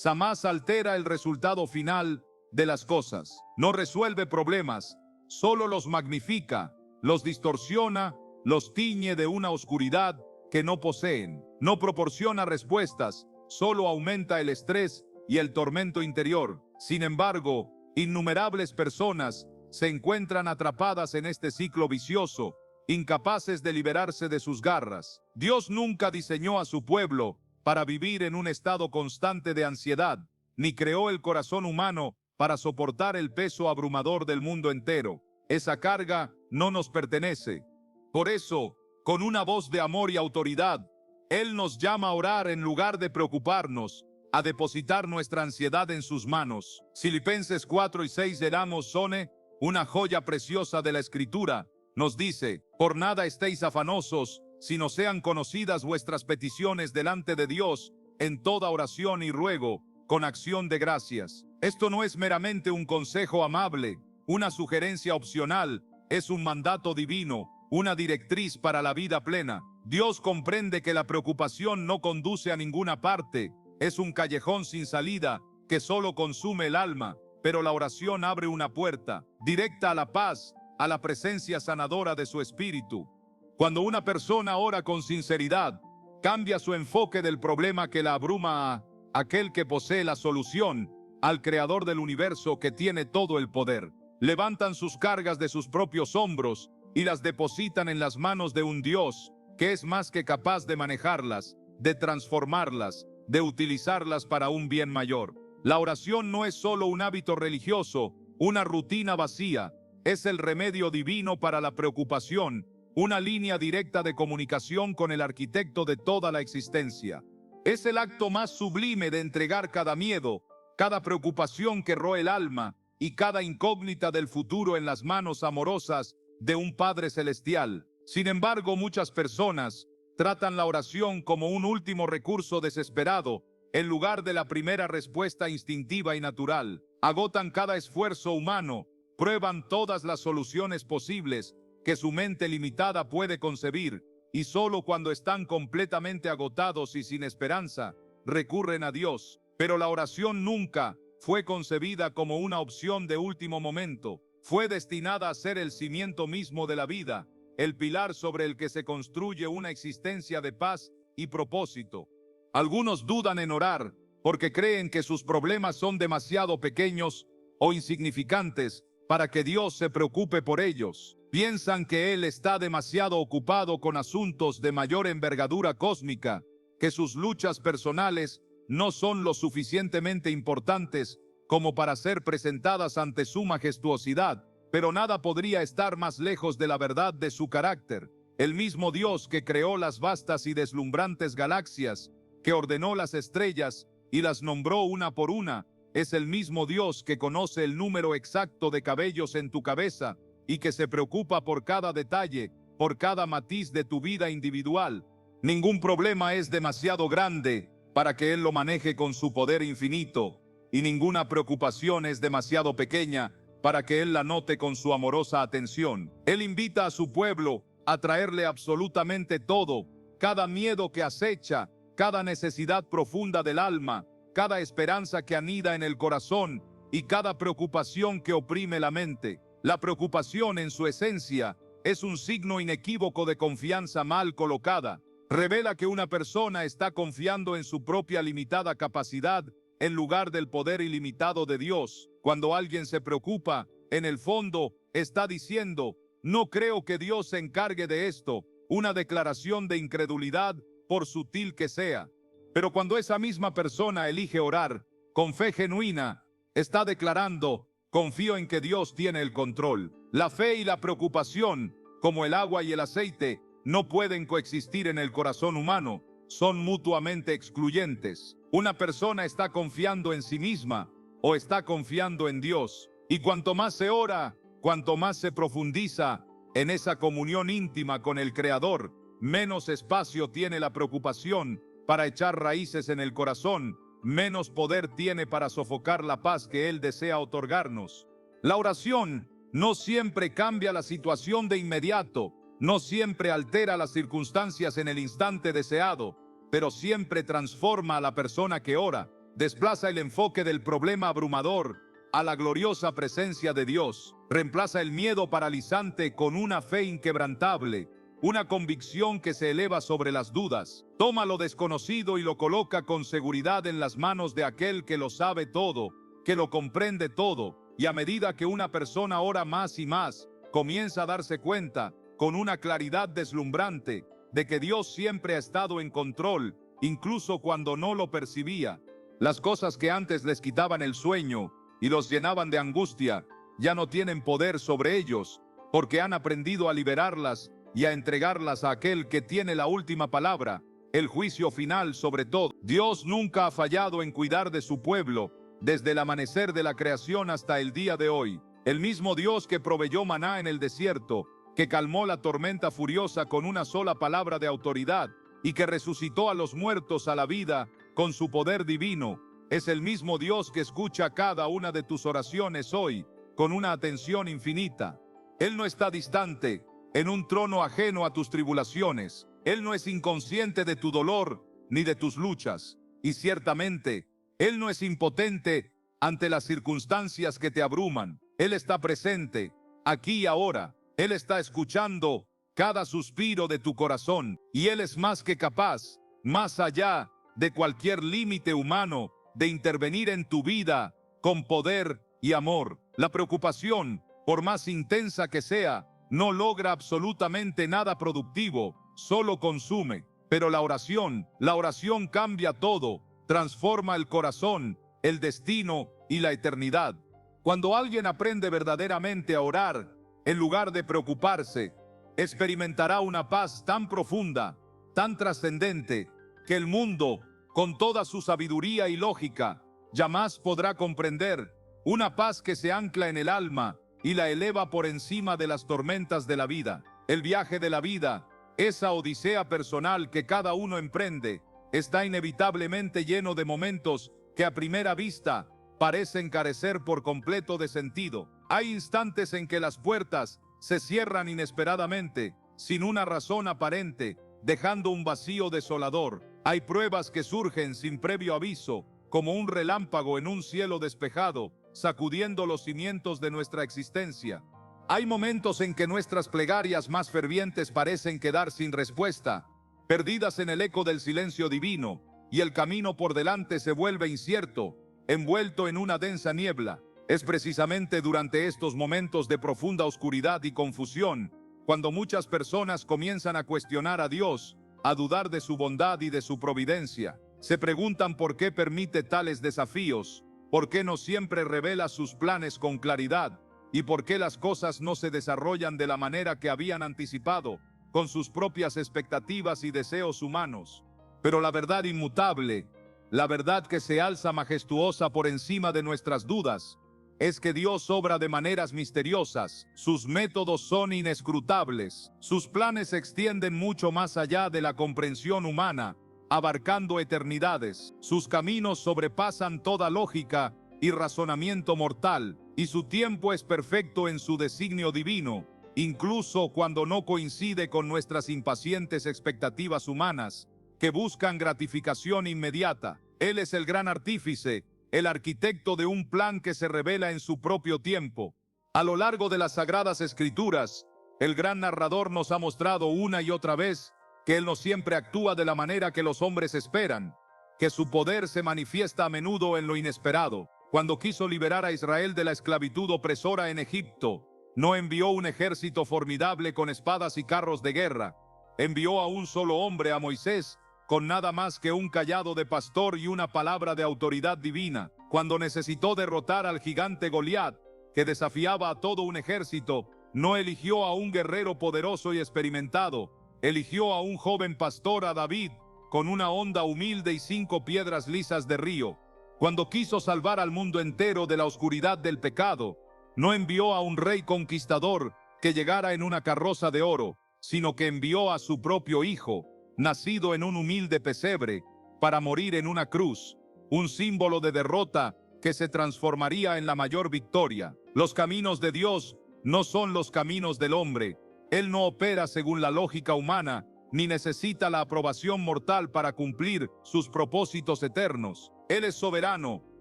jamás altera el resultado final de las cosas. No resuelve problemas, solo los magnifica, los distorsiona, los tiñe de una oscuridad que no poseen. No proporciona respuestas, solo aumenta el estrés y el tormento interior. Sin embargo, innumerables personas se encuentran atrapadas en este ciclo vicioso, incapaces de liberarse de sus garras. Dios nunca diseñó a su pueblo para vivir en un estado constante de ansiedad, ni creó el corazón humano para soportar el peso abrumador del mundo entero. Esa carga no nos pertenece. Por eso, con una voz de amor y autoridad, Él nos llama a orar en lugar de preocuparnos, a depositar nuestra ansiedad en sus manos. Filipenses 4:6 de Amos Sone, una joya preciosa de la Escritura, nos dice: por nada estéis afanosos, sino sean conocidas vuestras peticiones delante de Dios, en toda oración y ruego, con acción de gracias. Esto no es meramente un consejo amable, una sugerencia opcional, es un mandato divino, una directriz para la vida plena. Dios comprende que la preocupación no conduce a ninguna parte, es un callejón sin salida que solo consume el alma, pero la oración abre una puerta directa a la paz, a la presencia sanadora de su espíritu. Cuando una persona ora con sinceridad, cambia su enfoque del problema que la abruma a aquel que posee la solución, al creador del universo que tiene todo el poder. Levantan sus cargas de sus propios hombros y las depositan en las manos de un Dios que es más que capaz de manejarlas, de transformarlas, de utilizarlas para un bien mayor. La oración no es solo un hábito religioso, una rutina vacía, es el remedio divino para la preocupación, una línea directa de comunicación con el arquitecto de toda la existencia. Es el acto más sublime de entregar cada miedo, cada preocupación que roe el alma y cada incógnita del futuro en las manos amorosas de un Padre Celestial. Sin embargo, muchas personas tratan la oración como un último recurso desesperado, en lugar de la primera respuesta instintiva y natural. Agotan cada esfuerzo humano, prueban todas las soluciones posibles que su mente limitada puede concebir, y solo cuando están completamente agotados y sin esperanza, recurren a Dios. Pero la oración nunca fue concebida como una opción de último momento. Fue destinada a ser el cimiento mismo de la vida, el pilar sobre el que se construye una existencia de paz y propósito. Algunos dudan en orar porque creen que sus problemas son demasiado pequeños o insignificantes para que Dios se preocupe por ellos. Piensan que Él está demasiado ocupado con asuntos de mayor envergadura cósmica que sus luchas personales no son lo suficientemente importantes como para ser presentadas ante su majestuosidad, pero nada podría estar más lejos de la verdad de su carácter. El mismo Dios que creó las vastas y deslumbrantes galaxias, que ordenó las estrellas y las nombró una por una, es el mismo Dios que conoce el número exacto de cabellos en tu cabeza y que se preocupa por cada detalle, por cada matiz de tu vida individual. Ningún problema es demasiado grande para que Él lo maneje con su poder infinito, y ninguna preocupación es demasiado pequeña para que Él la note con su amorosa atención. Él invita a su pueblo a traerle absolutamente todo, cada miedo que acecha, cada necesidad profunda del alma, cada esperanza que anida en el corazón y cada preocupación que oprime la mente. La preocupación en su esencia es un signo inequívoco de confianza mal colocada. Revela que una persona está confiando en su propia limitada capacidad en lugar del poder ilimitado de Dios. Cuando alguien se preocupa, en el fondo está diciendo: no creo que Dios se encargue de esto, una declaración de incredulidad por sutil que sea. Pero cuando esa misma persona elige orar con fe genuina, está declarando: confío en que Dios tiene el control. La fe y la preocupación, como el agua y el aceite, no pueden coexistir en el corazón humano, son mutuamente excluyentes. Una persona está confiando en sí misma o está confiando en Dios. Y cuanto más se ora, cuanto más se profundiza en esa comunión íntima con el Creador, menos espacio tiene la preocupación para echar raíces en el corazón, menos poder tiene para sofocar la paz que Él desea otorgarnos. La oración no siempre cambia la situación de inmediato, no siempre altera las circunstancias en el instante deseado, pero siempre transforma a la persona que ora, desplaza el enfoque del problema abrumador a la gloriosa presencia de Dios, reemplaza el miedo paralizante con una fe inquebrantable, una convicción que se eleva sobre las dudas. Toma lo desconocido y lo coloca con seguridad en las manos de aquel que lo sabe todo, que lo comprende todo, y a medida que una persona ora más y más, comienza a darse cuenta, con una claridad deslumbrante, de que Dios siempre ha estado en control, incluso cuando no lo percibía. Las cosas que antes les quitaban el sueño y los llenaban de angustia, ya no tienen poder sobre ellos, porque han aprendido a liberarlas y a entregarlas a aquel que tiene la última palabra, el juicio final sobre todo. Dios nunca ha fallado en cuidar de su pueblo, desde el amanecer de la creación hasta el día de hoy. El mismo Dios que proveyó maná en el desierto, que calmó la tormenta furiosa con una sola palabra de autoridad y que resucitó a los muertos a la vida con su poder divino, es el mismo Dios que escucha cada una de tus oraciones hoy con una atención infinita. Él no está distante, en un trono ajeno a tus tribulaciones. Él no es inconsciente de tu dolor ni de tus luchas. Y ciertamente, Él no es impotente ante las circunstancias que te abruman. Él está presente, aquí y ahora. Él está escuchando cada suspiro de tu corazón, y Él es más que capaz, más allá de cualquier límite humano, de intervenir en tu vida con poder y amor. La preocupación, por más intensa que sea, no logra absolutamente nada productivo, solo consume. Pero la oración cambia todo, transforma el corazón, el destino y la eternidad. Cuando alguien aprende verdaderamente a orar, en lugar de preocuparse, experimentará una paz tan profunda, tan trascendente, que el mundo, con toda su sabiduría y lógica, jamás podrá comprender. Una paz que se ancla en el alma y la eleva por encima de las tormentas de la vida. El viaje de la vida, esa odisea personal que cada uno emprende, está inevitablemente lleno de momentos que a primera vista parecen carecer por completo de sentido. Hay instantes en que las puertas se cierran inesperadamente, sin una razón aparente, dejando un vacío desolador. Hay pruebas que surgen sin previo aviso, como un relámpago en un cielo despejado, sacudiendo los cimientos de nuestra existencia. Hay momentos en que nuestras plegarias más fervientes parecen quedar sin respuesta, perdidas en el eco del silencio divino, y el camino por delante se vuelve incierto, envuelto en una densa niebla. Es precisamente durante estos momentos de profunda oscuridad y confusión, cuando muchas personas comienzan a cuestionar a Dios, a dudar de su bondad y de su providencia. Se preguntan por qué permite tales desafíos, por qué no siempre revela sus planes con claridad, y por qué las cosas no se desarrollan de la manera que habían anticipado, con sus propias expectativas y deseos humanos. Pero la verdad inmutable, la verdad que se alza majestuosa por encima de nuestras dudas, es que Dios obra de maneras misteriosas, sus métodos son inescrutables, sus planes se extienden mucho más allá de la comprensión humana, abarcando eternidades, sus caminos sobrepasan toda lógica y razonamiento mortal, y su tiempo es perfecto en su designio divino, incluso cuando no coincide con nuestras impacientes expectativas humanas, que buscan gratificación inmediata. Él es el gran artífice, el arquitecto de un plan que se revela en su propio tiempo. A lo largo de las Sagradas Escrituras, el gran narrador nos ha mostrado una y otra vez que Él no siempre actúa de la manera que los hombres esperan, que su poder se manifiesta a menudo en lo inesperado. Cuando quiso liberar a Israel de la esclavitud opresora en Egipto, no envió un ejército formidable con espadas y carros de guerra. Envió a un solo hombre, a Moisés, con nada más que un cayado de pastor y una palabra de autoridad divina. Cuando necesitó derrotar al gigante Goliat, que desafiaba a todo un ejército, no eligió a un guerrero poderoso y experimentado, eligió a un joven pastor, a David, con una honda humilde y 5 piedras lisas de río. Cuando quiso salvar al mundo entero de la oscuridad del pecado, no envió a un rey conquistador que llegara en una carroza de oro, sino que envió a su propio hijo, nacido en un humilde pesebre, para morir en una cruz, un símbolo de derrota que se transformaría en la mayor victoria. Los caminos de Dios no son los caminos del hombre. Él no opera según la lógica humana, ni necesita la aprobación mortal para cumplir sus propósitos eternos. Él es soberano,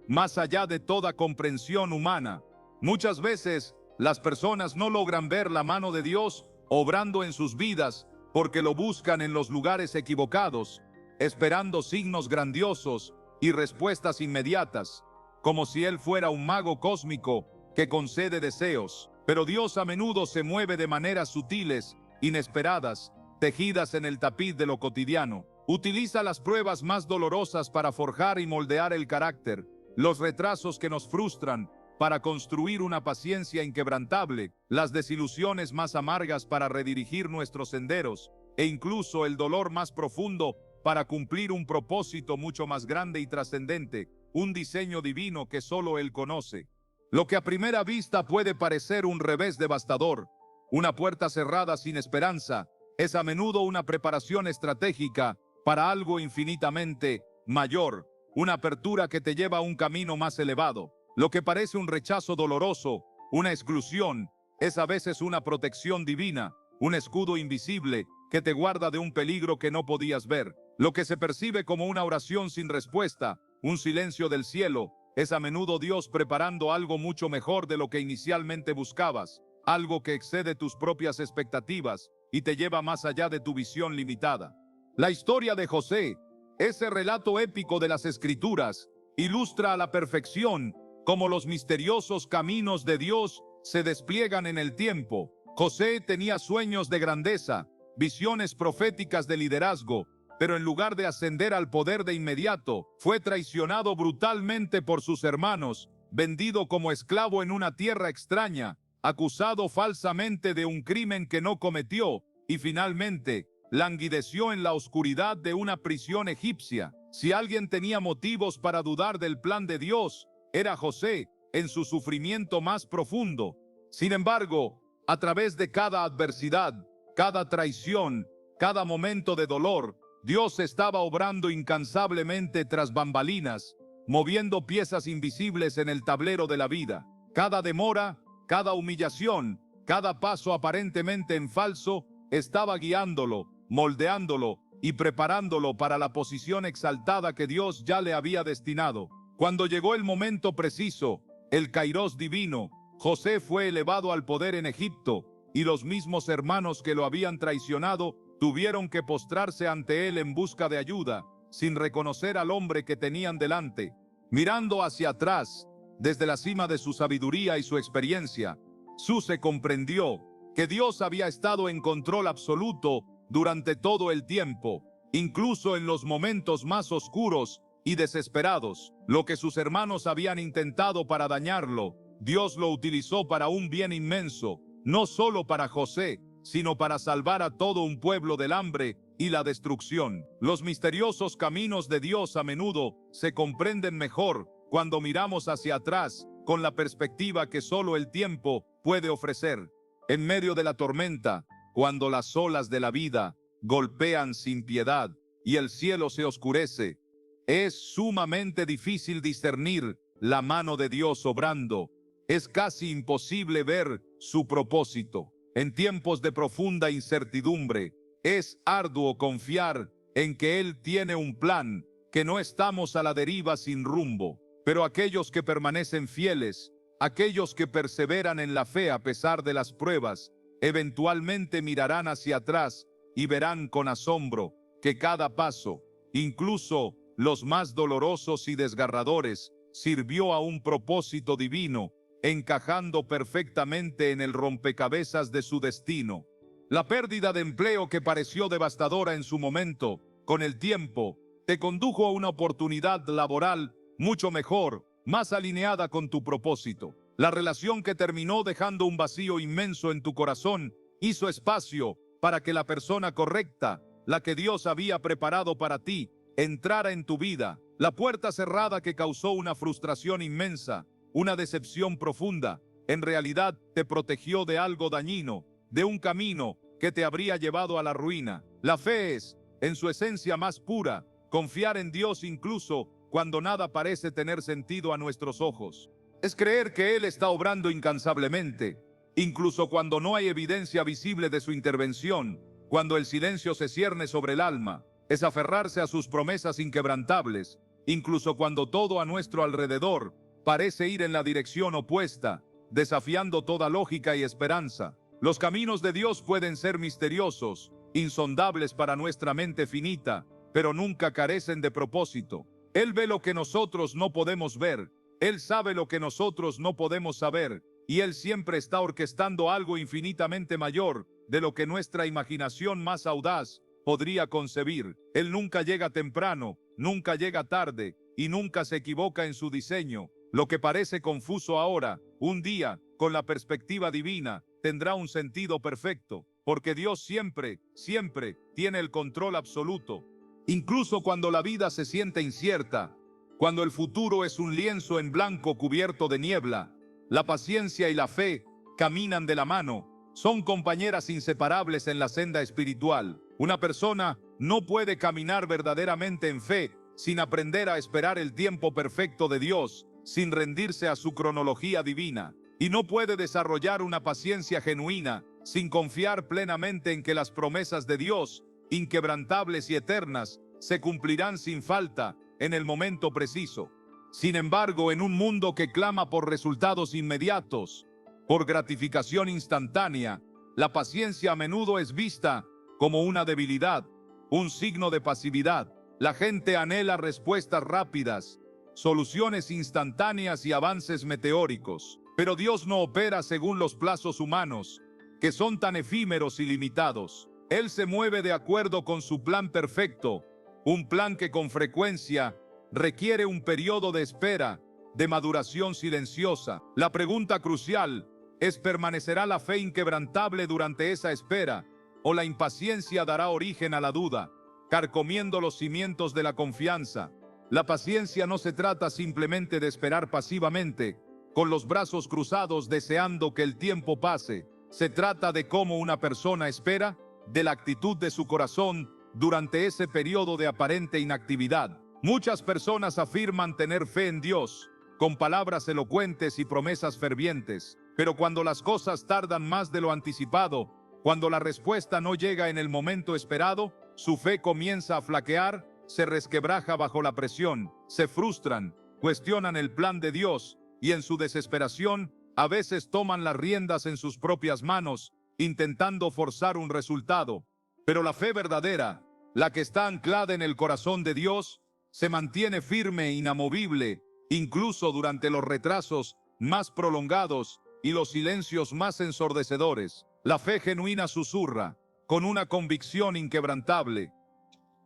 más allá de toda comprensión humana. Muchas veces, las personas no logran ver la mano de Dios obrando en sus vidas porque lo buscan en los lugares equivocados, esperando signos grandiosos y respuestas inmediatas, como si Él fuera un mago cósmico que concede deseos. Pero Dios a menudo se mueve de maneras sutiles, inesperadas, tejidas en el tapiz de lo cotidiano. Utiliza las pruebas más dolorosas para forjar y moldear el carácter, los retrasos que nos frustran para construir una paciencia inquebrantable, las desilusiones más amargas para redirigir nuestros senderos, e incluso el dolor más profundo para cumplir un propósito mucho más grande y trascendente, un diseño divino que solo Él conoce. Lo que a primera vista puede parecer un revés devastador, una puerta cerrada sin esperanza, es a menudo una preparación estratégica para algo infinitamente mayor, una apertura que te lleva a un camino más elevado. Lo que parece un rechazo doloroso, una exclusión, es a veces una protección divina, un escudo invisible que te guarda de un peligro que no podías ver. Lo que se percibe como una oración sin respuesta, un silencio del cielo, es a menudo Dios preparando algo mucho mejor de lo que inicialmente buscabas, algo que excede tus propias expectativas y te lleva más allá de tu visión limitada. La historia de José, ese relato épico de las Escrituras, ilustra a la perfección cómo los misteriosos caminos de Dios se despliegan en el tiempo. José tenía sueños de grandeza, visiones proféticas de liderazgo, pero en lugar de ascender al poder de inmediato, fue traicionado brutalmente por sus hermanos, vendido como esclavo en una tierra extraña, acusado falsamente de un crimen que no cometió, y finalmente languideció en la oscuridad de una prisión egipcia. Si alguien tenía motivos para dudar del plan de Dios, era José, en su sufrimiento más profundo. Sin embargo, a través de cada adversidad, cada traición, cada momento de dolor, Dios estaba obrando incansablemente tras bambalinas, moviendo piezas invisibles en el tablero de la vida. Cada demora, cada humillación, cada paso aparentemente en falso, estaba guiándolo, moldeándolo y preparándolo para la posición exaltada que Dios ya le había destinado. Cuando llegó el momento preciso, el Kairos divino, José fue elevado al poder en Egipto, y los mismos hermanos que lo habían traicionado tuvieron que postrarse ante él en busca de ayuda, sin reconocer al hombre que tenían delante. Mirando hacia atrás, desde la cima de su sabiduría y su experiencia, Suse comprendió que Dios había estado en control absoluto durante todo el tiempo. incluso en los momentos más oscuros y desesperados. Lo que sus hermanos habían intentado para dañarlo, Dios lo utilizó para un bien inmenso, no solo para José, sino para salvar a todo un pueblo del hambre y la destrucción. Los misteriosos caminos de Dios a menudo se comprenden mejor cuando miramos hacia atrás con la perspectiva que solo el tiempo puede ofrecer. En medio de la tormenta, cuando las olas de la vida golpean sin piedad y el cielo se oscurece, es sumamente difícil discernir la mano de Dios obrando. Es casi imposible ver su propósito. En tiempos de profunda incertidumbre, es arduo confiar en que Él tiene un plan, que no estamos a la deriva sin rumbo. Pero aquellos que permanecen fieles, aquellos que perseveran en la fe a pesar de las pruebas, eventualmente mirarán hacia atrás y verán con asombro que cada paso, incluso los más dolorosos y desgarradores, sirvió a un propósito divino, encajando perfectamente en el rompecabezas de su destino. La pérdida de empleo que pareció devastadora en su momento, con el tiempo, te condujo a una oportunidad laboral mucho mejor, más alineada con tu propósito. La relación que terminó dejando un vacío inmenso en tu corazón hizo espacio para que la persona correcta, la que Dios había preparado para ti, entrara en tu vida. La puerta cerrada que causó una frustración inmensa, una decepción profunda, en realidad te protegió de algo dañino, de un camino que te habría llevado a la ruina. La fe es, en su esencia más pura, confiar en Dios incluso cuando nada parece tener sentido a nuestros ojos. Es creer que Él está obrando incansablemente, incluso cuando no hay evidencia visible de su intervención, cuando el silencio se cierne sobre el alma. Es aferrarse a sus promesas inquebrantables, incluso cuando todo a nuestro alrededor parece ir en la dirección opuesta, desafiando toda lógica y esperanza. Los caminos de Dios pueden ser misteriosos, insondables para nuestra mente finita, pero nunca carecen de propósito. Él ve lo que nosotros no podemos ver, Él sabe lo que nosotros no podemos saber, y Él siempre está orquestando algo infinitamente mayor de lo que nuestra imaginación más audaz podría concebir. Él nunca llega temprano, nunca llega tarde, y nunca se equivoca en su diseño. Lo que parece confuso ahora, un día, con la perspectiva divina, tendrá un sentido perfecto, porque Dios siempre, siempre tiene el control absoluto. Incluso cuando la vida se siente incierta, cuando el futuro es un lienzo en blanco cubierto de niebla, la paciencia y la fe caminan de la mano, son compañeras inseparables en la senda espiritual. Una persona no puede caminar verdaderamente en fe sin aprender a esperar el tiempo perfecto de Dios, sin rendirse a su cronología divina. Y no puede desarrollar una paciencia genuina sin confiar plenamente en que las promesas de Dios, inquebrantables y eternas, se cumplirán sin falta en el momento preciso. Sin embargo, en un mundo que clama por resultados inmediatos, por gratificación instantánea, la paciencia a menudo es vista como una debilidad, un signo de pasividad. La gente anhela respuestas rápidas, soluciones instantáneas y avances meteóricos. Pero Dios no opera según los plazos humanos, que son tan efímeros y limitados. Él se mueve de acuerdo con su plan perfecto, un plan que con frecuencia requiere un periodo de espera, de maduración silenciosa. La pregunta crucial es: ¿permanecerá la fe inquebrantable durante esa espera, o la impaciencia dará origen a la duda, carcomiendo los cimientos de la confianza? La paciencia no se trata simplemente de esperar pasivamente, con los brazos cruzados deseando que el tiempo pase. Se trata de cómo una persona espera, de la actitud de su corazón durante ese periodo de aparente inactividad. Muchas personas afirman tener fe en Dios, con palabras elocuentes y promesas fervientes, pero cuando las cosas tardan más de lo anticipado, cuando la respuesta no llega en el momento esperado, su fe comienza a flaquear, se resquebraja bajo la presión, se frustran, cuestionan el plan de Dios, y en su desesperación, a veces toman las riendas en sus propias manos, intentando forzar un resultado. Pero la fe verdadera, la que está anclada en el corazón de Dios, se mantiene firme e inamovible, incluso durante los retrasos más prolongados y los silencios más ensordecedores. La fe genuina susurra, con una convicción inquebrantable: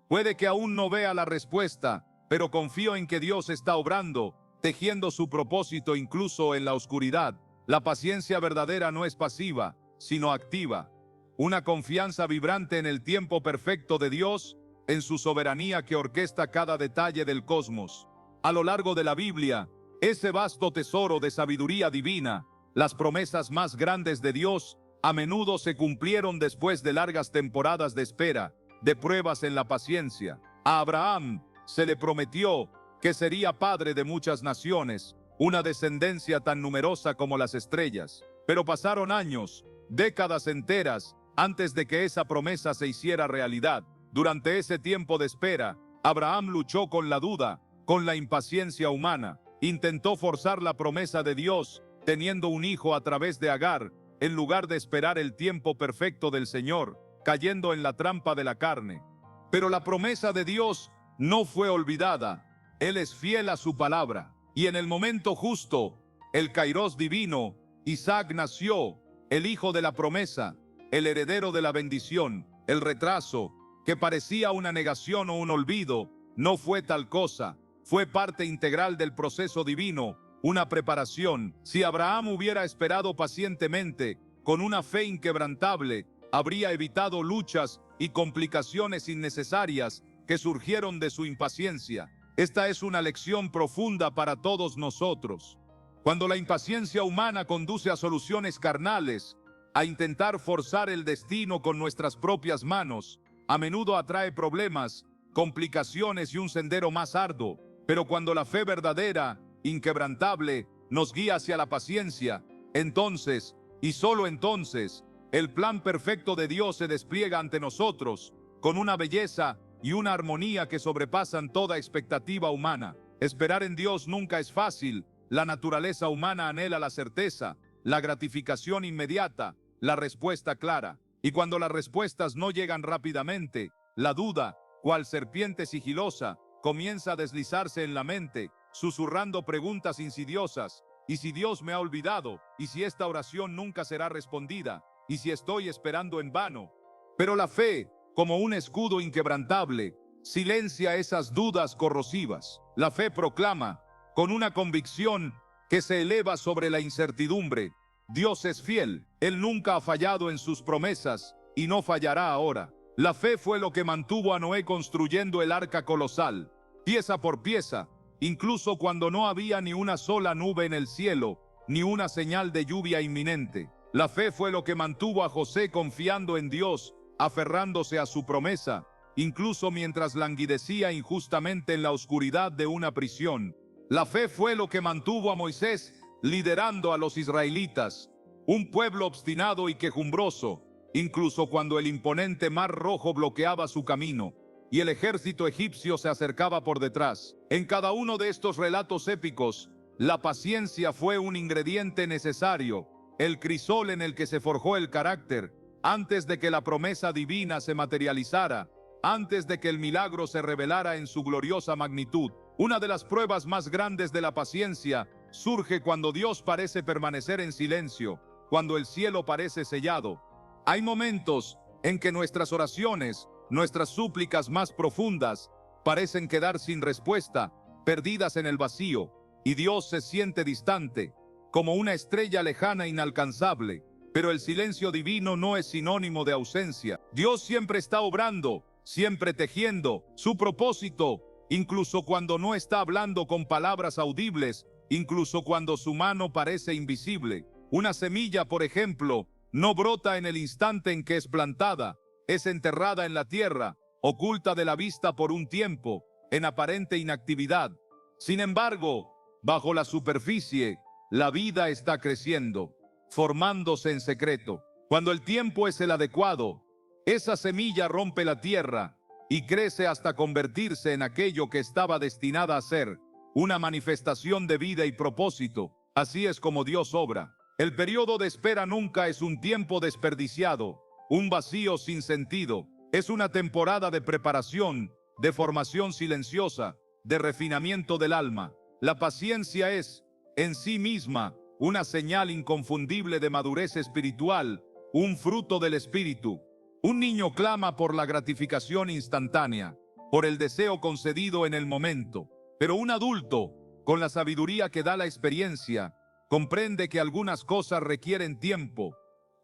Puede que aún no vea la respuesta, pero confío en que Dios está obrando, tejiendo su propósito incluso en la oscuridad. La paciencia verdadera no es pasiva, sino activa. Una confianza vibrante en el tiempo perfecto de Dios, en su soberanía que orquesta cada detalle del cosmos. A lo largo de la Biblia, ese vasto tesoro de sabiduría divina, las promesas más grandes de Dios, a menudo se cumplieron después de largas temporadas de espera, de pruebas en la paciencia. A Abraham se le prometió que sería padre de muchas naciones, una descendencia tan numerosa como las estrellas. Pero pasaron años, décadas enteras, antes de que esa promesa se hiciera realidad. Durante ese tiempo de espera, Abraham luchó con la duda, con la impaciencia humana. Intentó forzar la promesa de Dios, teniendo un hijo a través de Agar, en lugar de esperar el tiempo perfecto del Señor, cayendo en la trampa de la carne. Pero la promesa de Dios no fue olvidada. Él es fiel a su palabra. Y en el momento justo, el Kairos divino, Isaac nació, el hijo de la promesa, el heredero de la bendición. El retraso, que parecía una negación o un olvido, no fue tal cosa. Fue parte integral del proceso divino, una preparación. Si Abraham hubiera esperado pacientemente, con una fe inquebrantable, habría evitado luchas y complicaciones innecesarias que surgieron de su impaciencia. Esta es una lección profunda para todos nosotros. Cuando la impaciencia humana conduce a soluciones carnales, a intentar forzar el destino con nuestras propias manos, a menudo atrae problemas, complicaciones y un sendero más arduo. Pero cuando la fe verdadera, inquebrantable, nos guía hacia la paciencia, entonces, y solo entonces, el plan perfecto de Dios se despliega ante nosotros, con una belleza y una armonía que sobrepasan toda expectativa humana. Esperar en Dios nunca es fácil. La naturaleza humana anhela la certeza, la gratificación inmediata, la respuesta clara. Y cuando las respuestas no llegan rápidamente, la duda, cual serpiente sigilosa, comienza a deslizarse en la mente, susurrando preguntas insidiosas. ¿Y si Dios me ha olvidado? ¿Y si esta oración nunca será respondida? ¿Y si estoy esperando en vano? Pero la fe, como un escudo inquebrantable, silencia esas dudas corrosivas. La fe proclama, con una convicción que se eleva sobre la incertidumbre: Dios es fiel, Él nunca ha fallado en sus promesas y no fallará ahora. La fe fue lo que mantuvo a Noé construyendo el arca colosal, pieza por pieza, incluso cuando no había ni una sola nube en el cielo, ni una señal de lluvia inminente. La fe fue lo que mantuvo a José confiando en Dios, aferrándose a su promesa, incluso mientras languidecía injustamente en la oscuridad de una prisión. La fe fue lo que mantuvo a Moisés liderando a los israelitas, un pueblo obstinado y quejumbroso, incluso cuando el imponente mar rojo bloqueaba su camino y el ejército egipcio se acercaba por detrás. En cada uno de estos relatos épicos, la paciencia fue un ingrediente necesario, el crisol en el que se forjó el carácter, antes de que la promesa divina se materializara, antes de que el milagro se revelara en su gloriosa magnitud. Una de las pruebas más grandes de la paciencia surge cuando Dios parece permanecer en silencio, cuando el cielo parece sellado. Hay momentos en que nuestras oraciones, nuestras súplicas más profundas, parecen quedar sin respuesta, perdidas en el vacío, y Dios se siente distante, como una estrella lejana e inalcanzable. Pero el silencio divino no es sinónimo de ausencia. Dios siempre está obrando, siempre tejiendo su propósito, incluso cuando no está hablando con palabras audibles, incluso cuando su mano parece invisible. Una semilla, por ejemplo, no brota en el instante en que es plantada, es enterrada en la tierra, oculta de la vista por un tiempo, en aparente inactividad. Sin embargo, bajo la superficie, la vida está creciendo, formándose en secreto. Cuando el tiempo es el adecuado, esa semilla rompe la tierra y crece hasta convertirse en aquello que estaba destinada a ser, una manifestación de vida y propósito. Así es como Dios obra. El periodo de espera nunca es un tiempo desperdiciado, un vacío sin sentido. Es una temporada de preparación, de formación silenciosa, de refinamiento del alma. La paciencia es, en sí misma, una señal inconfundible de madurez espiritual, un fruto del espíritu. Un niño clama por la gratificación instantánea, por el deseo concedido en el momento. Pero un adulto, con la sabiduría que da la experiencia, comprende que algunas cosas requieren tiempo,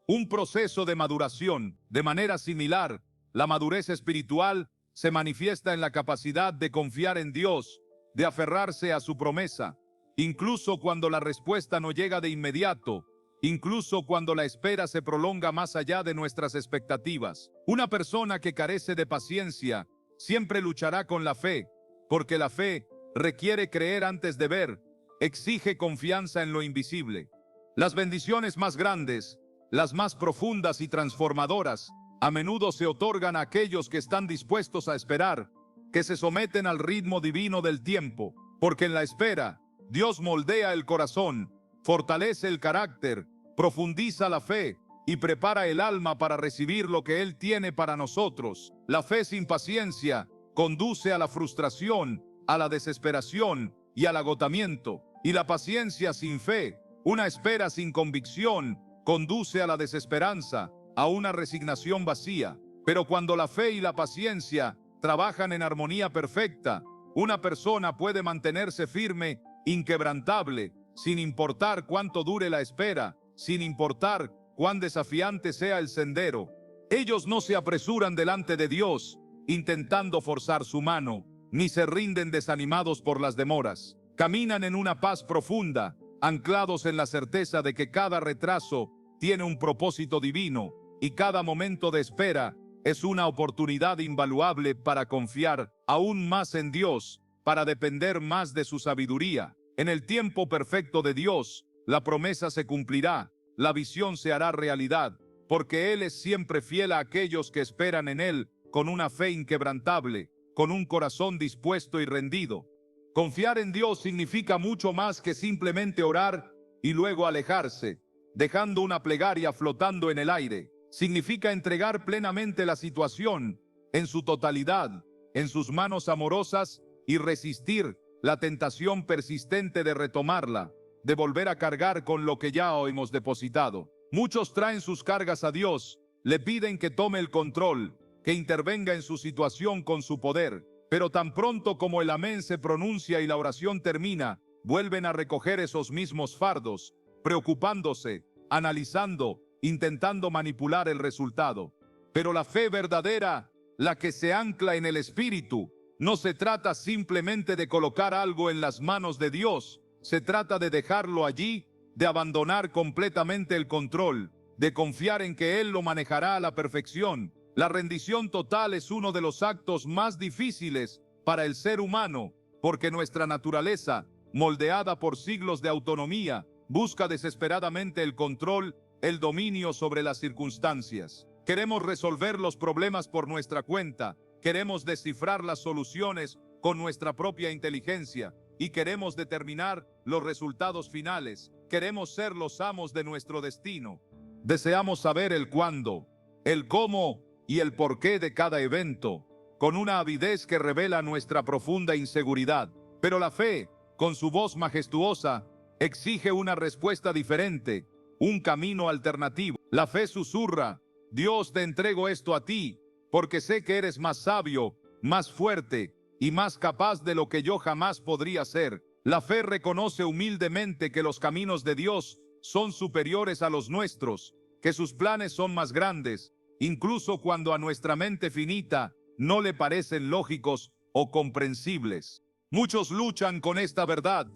un proceso de maduración. De manera similar, la madurez espiritual se manifiesta en la capacidad de confiar en Dios, de aferrarse a su promesa, incluso cuando la respuesta no llega de inmediato, incluso cuando la espera se prolonga más allá de nuestras expectativas. Una persona que carece de paciencia siempre luchará con la fe, porque la fe requiere creer antes de ver, exige confianza en lo invisible. Las bendiciones más grandes, las más profundas y transformadoras, a menudo se otorgan a aquellos que están dispuestos a esperar, que se someten al ritmo divino del tiempo, porque en la espera, Dios moldea el corazón, fortalece el carácter, profundiza la fe y prepara el alma para recibir lo que Él tiene para nosotros. La fe sin paciencia conduce a la frustración, a la desesperación y al agotamiento. Y la paciencia sin fe, una espera sin convicción, conduce a la desesperanza, a una resignación vacía. Pero cuando la fe y la paciencia trabajan en armonía perfecta, una persona puede mantenerse firme, inquebrantable, sin importar cuánto dure la espera, sin importar cuán desafiante sea el sendero. Ellos no se apresuran delante de Dios, intentando forzar su mano, ni se rinden desanimados por las demoras. Caminan en una paz profunda, anclados en la certeza de que cada retraso tiene un propósito divino y cada momento de espera es una oportunidad invaluable para confiar aún más en Dios, para depender más de su sabiduría. En el tiempo perfecto de Dios, la promesa se cumplirá, la visión se hará realidad, porque Él es siempre fiel a aquellos que esperan en Él con una fe inquebrantable, con un corazón dispuesto y rendido. Confiar en Dios significa mucho más que simplemente orar y luego alejarse, dejando una plegaria flotando en el aire. Significa entregar plenamente la situación, en su totalidad, en sus manos amorosas y resistir la tentación persistente de retomarla, de volver a cargar con lo que ya hemos depositado. Muchos traen sus cargas a Dios, le piden que tome el control, que intervenga en su situación con su poder, pero tan pronto como el amén se pronuncia y la oración termina, vuelven a recoger esos mismos fardos, preocupándose, analizando, intentando manipular el resultado. Pero la fe verdadera, la que se ancla en el Espíritu, no se trata simplemente de colocar algo en las manos de Dios, se trata de dejarlo allí, de abandonar completamente el control, de confiar en que Él lo manejará a la perfección. La rendición total es uno de los actos más difíciles para el ser humano, porque nuestra naturaleza, moldeada por siglos de autonomía, busca desesperadamente el control, el dominio sobre las circunstancias. Queremos resolver los problemas por nuestra cuenta, queremos descifrar las soluciones con nuestra propia inteligencia y queremos determinar los resultados finales. Queremos ser los amos de nuestro destino. Deseamos saber el cuándo, el cómo y el porqué de cada evento, con una avidez que revela nuestra profunda inseguridad. Pero la fe, con su voz majestuosa, exige una respuesta diferente, un camino alternativo. La fe susurra: Dios, te entrego esto a ti, porque sé que eres más sabio, más fuerte y más capaz de lo que yo jamás podría ser. La fe reconoce humildemente que los caminos de Dios son superiores a los nuestros, que sus planes son más grandes, incluso cuando a nuestra mente finita no le parecen lógicos o comprensibles. Muchos luchan con esta verdad,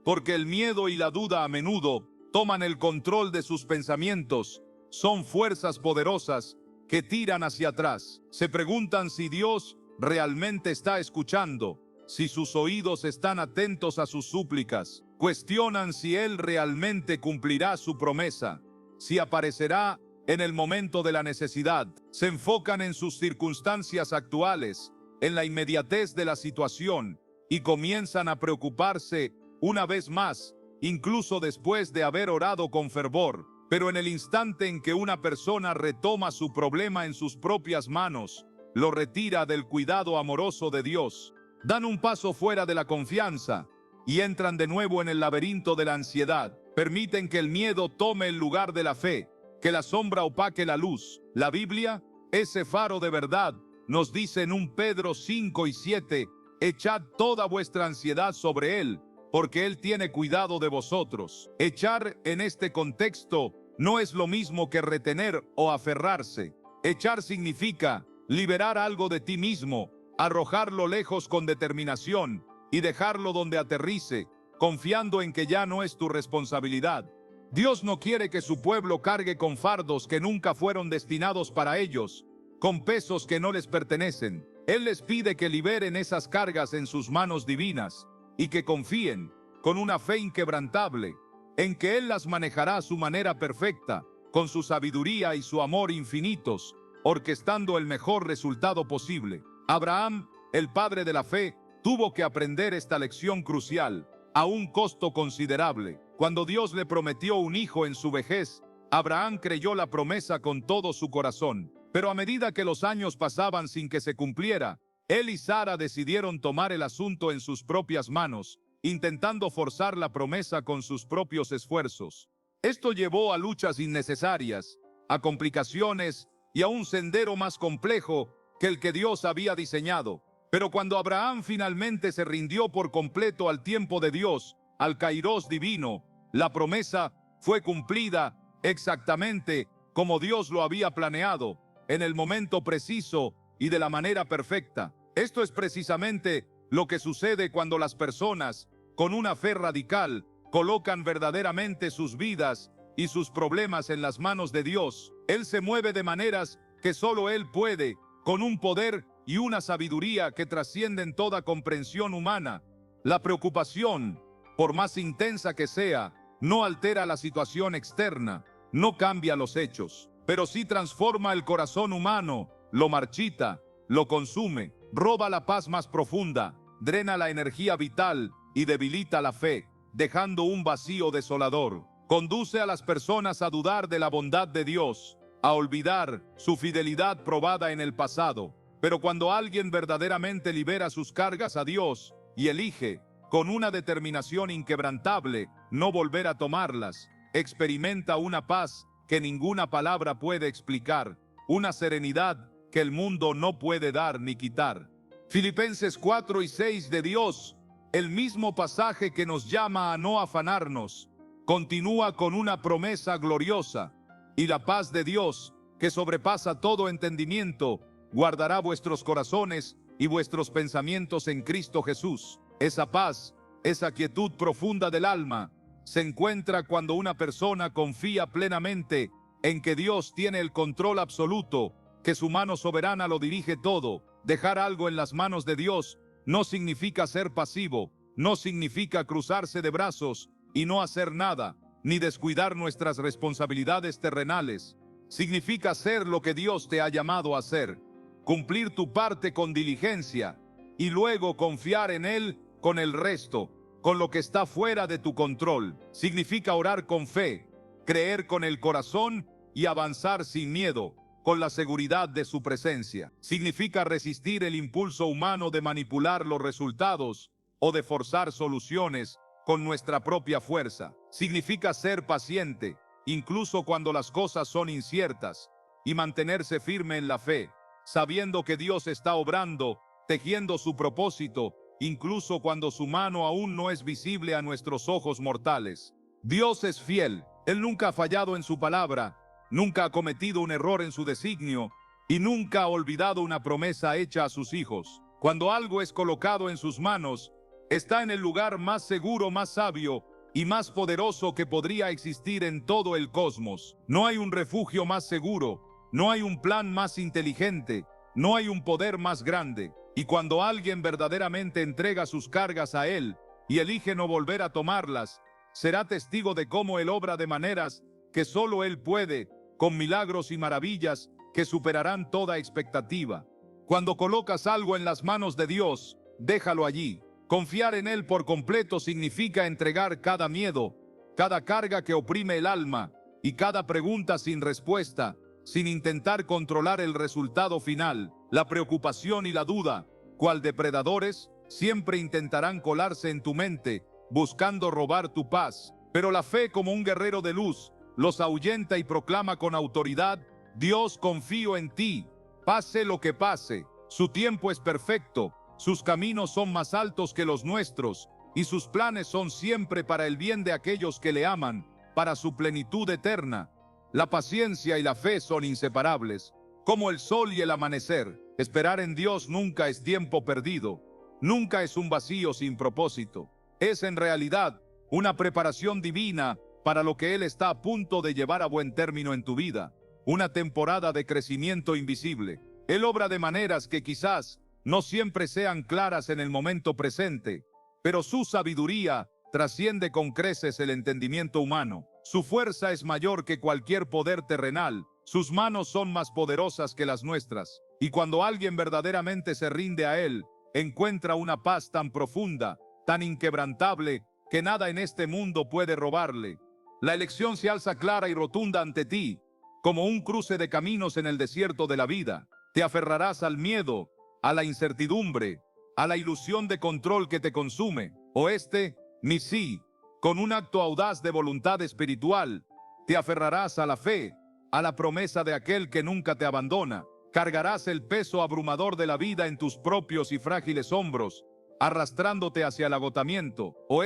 porque el miedo y la duda a menudo toman el control de sus pensamientos. Son fuerzas poderosas que tiran hacia atrás. Se preguntan si Dios realmente está escuchando, si sus oídos están atentos a sus súplicas. Cuestionan si Él realmente cumplirá su promesa, si aparecerá en el momento de la necesidad. Se enfocan en sus circunstancias actuales, en la inmediatez de la situación, y comienzan a preocuparse una vez más, incluso después de haber orado con fervor. Pero en el instante en que una persona retoma su problema en sus propias manos, lo retira del cuidado amoroso de Dios, dan un paso fuera de la confianza y entran de nuevo en el laberinto de la ansiedad. Permiten que el miedo tome el lugar de la fe, que la sombra opaque la luz. La Biblia, ese faro de verdad, nos dice en 1 Pedro 5:7, echad toda vuestra ansiedad sobre Él, porque Él tiene cuidado de vosotros. Echar en este contexto no es lo mismo que retener o aferrarse. Echar significa liberar algo de ti mismo, arrojarlo lejos con determinación y dejarlo donde aterrice, confiando en que ya no es tu responsabilidad. Dios no quiere que su pueblo cargue con fardos que nunca fueron destinados para ellos, con pesos que no les pertenecen. Él les pide que liberen esas cargas en sus manos divinas y que confíen, con una fe inquebrantable, en que Él las manejará a su manera perfecta, con su sabiduría y su amor infinitos, orquestando el mejor resultado posible. Abraham, el padre de la fe, tuvo que aprender esta lección crucial, a un costo considerable. Cuando Dios le prometió un hijo en su vejez, Abraham creyó la promesa con todo su corazón. Pero a medida que los años pasaban sin que se cumpliera, él y Sara decidieron tomar el asunto en sus propias manos, intentando forzar la promesa con sus propios esfuerzos. Esto llevó a luchas innecesarias, a complicaciones y a un sendero más complejo que el que Dios había diseñado. Pero cuando Abraham finalmente se rindió por completo al tiempo de Dios, al Kairos divino, la promesa fue cumplida exactamente como Dios lo había planeado, en el momento preciso y de la manera perfecta. Esto es precisamente lo que sucede cuando las personas, con una fe radical, colocan verdaderamente sus vidas y sus problemas en las manos de Dios. Él se mueve de maneras que solo Él puede, con un poder y una sabiduría que trascienden toda comprensión humana. La preocupación, por más intensa que sea, no altera la situación externa, no cambia los hechos, pero sí transforma el corazón humano, lo marchita, lo consume, roba la paz más profunda, drena la energía vital y debilita la fe, dejando un vacío desolador. Conduce a las personas a dudar de la bondad de Dios, a olvidar su fidelidad probada en el pasado. Pero cuando alguien verdaderamente libera sus cargas a Dios y elige, con una determinación inquebrantable, no volver a tomarlas, experimenta una paz que ninguna palabra puede explicar, una serenidad que el mundo no puede dar ni quitar. Filipenses 4:6 de Dios, el mismo pasaje que nos llama a no afanarnos, continúa con una promesa gloriosa: y la paz de Dios, que sobrepasa todo entendimiento, guardará vuestros corazones y vuestros pensamientos en Cristo Jesús. Esa paz, esa quietud profunda del alma, se encuentra cuando una persona confía plenamente en que Dios tiene el control absoluto, que su mano soberana lo dirige todo. Dejar algo en las manos de Dios no significa ser pasivo, no significa cruzarse de brazos y no hacer nada, ni descuidar nuestras responsabilidades terrenales. Significa hacer lo que Dios te ha llamado a hacer, cumplir tu parte con diligencia y luego confiar en Él con el resto, con lo que está fuera de tu control. Significa orar con fe, creer con el corazón y avanzar sin miedo, con la seguridad de su presencia. Significa resistir el impulso humano de manipular los resultados o de forzar soluciones con nuestra propia fuerza. Significa ser paciente, incluso cuando las cosas son inciertas, y mantenerse firme en la fe, sabiendo que Dios está obrando, tejiendo su propósito, incluso cuando su mano aún no es visible a nuestros ojos mortales. Dios es fiel. Él nunca ha fallado en su palabra, nunca ha cometido un error en su designio y nunca ha olvidado una promesa hecha a sus hijos. Cuando algo es colocado en sus manos, está en el lugar más seguro, más sabio y más poderoso que podría existir en todo el cosmos. No hay un refugio más seguro, no hay un plan más inteligente, no hay un poder más grande. Y cuando alguien verdaderamente entrega sus cargas a Él y elige no volver a tomarlas, será testigo de cómo Él obra de maneras que solo Él puede, con milagros y maravillas que superarán toda expectativa. Cuando colocas algo en las manos de Dios, déjalo allí. Confiar en Él por completo significa entregar cada miedo, cada carga que oprime el alma y cada pregunta sin respuesta, sin intentar controlar el resultado final. La preocupación y la duda, cual depredadores, siempre intentarán colarse en tu mente, buscando robar tu paz. Pero la fe, como un guerrero de luz, los ahuyenta y proclama con autoridad: Dios, confío en ti, pase lo que pase. Su tiempo es perfecto, sus caminos son más altos que los nuestros, y sus planes son siempre para el bien de aquellos que le aman, para su plenitud eterna. La paciencia y la fe son inseparables, como el sol y el amanecer. Esperar en Dios nunca es tiempo perdido, nunca es un vacío sin propósito. Es en realidad una preparación divina para lo que Él está a punto de llevar a buen término en tu vida, una temporada de crecimiento invisible. Él obra de maneras que quizás no siempre sean claras en el momento presente, pero su sabiduría trasciende con creces el entendimiento humano. Su fuerza es mayor que cualquier poder terrenal, sus manos son más poderosas que las nuestras, y cuando alguien verdaderamente se rinde a Él, encuentra una paz tan profunda, tan inquebrantable, que nada en este mundo puede robarle. La elección se alza clara y rotunda ante ti, como un cruce de caminos en el desierto de la vida. Te aferrarás al miedo, a la incertidumbre, a la ilusión de control que te consume, o ni sí, con un acto audaz de voluntad espiritual, te aferrarás a la fe, a la promesa de aquel que nunca te abandona. Cargarás el peso abrumador de la vida en tus propios y frágiles hombros, arrastrándote hacia el agotamiento, o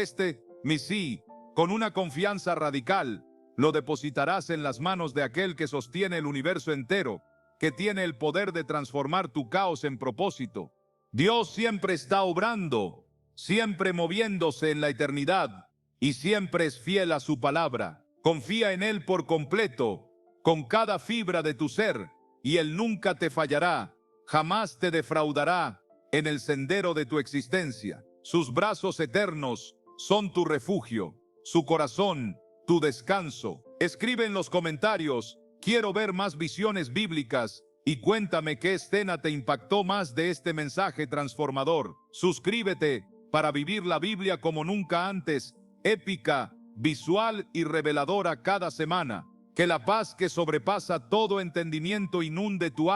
mi sí, con una confianza radical, lo depositarás en las manos de aquel que sostiene el universo entero, que tiene el poder de transformar tu caos en propósito. Dios siempre está obrando, siempre moviéndose en la eternidad, y siempre es fiel a su palabra. Confía en Él por completo, con cada fibra de tu ser, y Él nunca te fallará, jamás te defraudará en el sendero de tu existencia. Sus brazos eternos son tu refugio, su corazón, tu descanso. Escribe en los comentarios: quiero ver más visiones bíblicas, y cuéntame qué escena te impactó más de este mensaje transformador. Suscríbete para vivir la Biblia como nunca antes, épica, visual y reveladora cada semana. Que la paz que sobrepasa todo entendimiento inunde tu alma.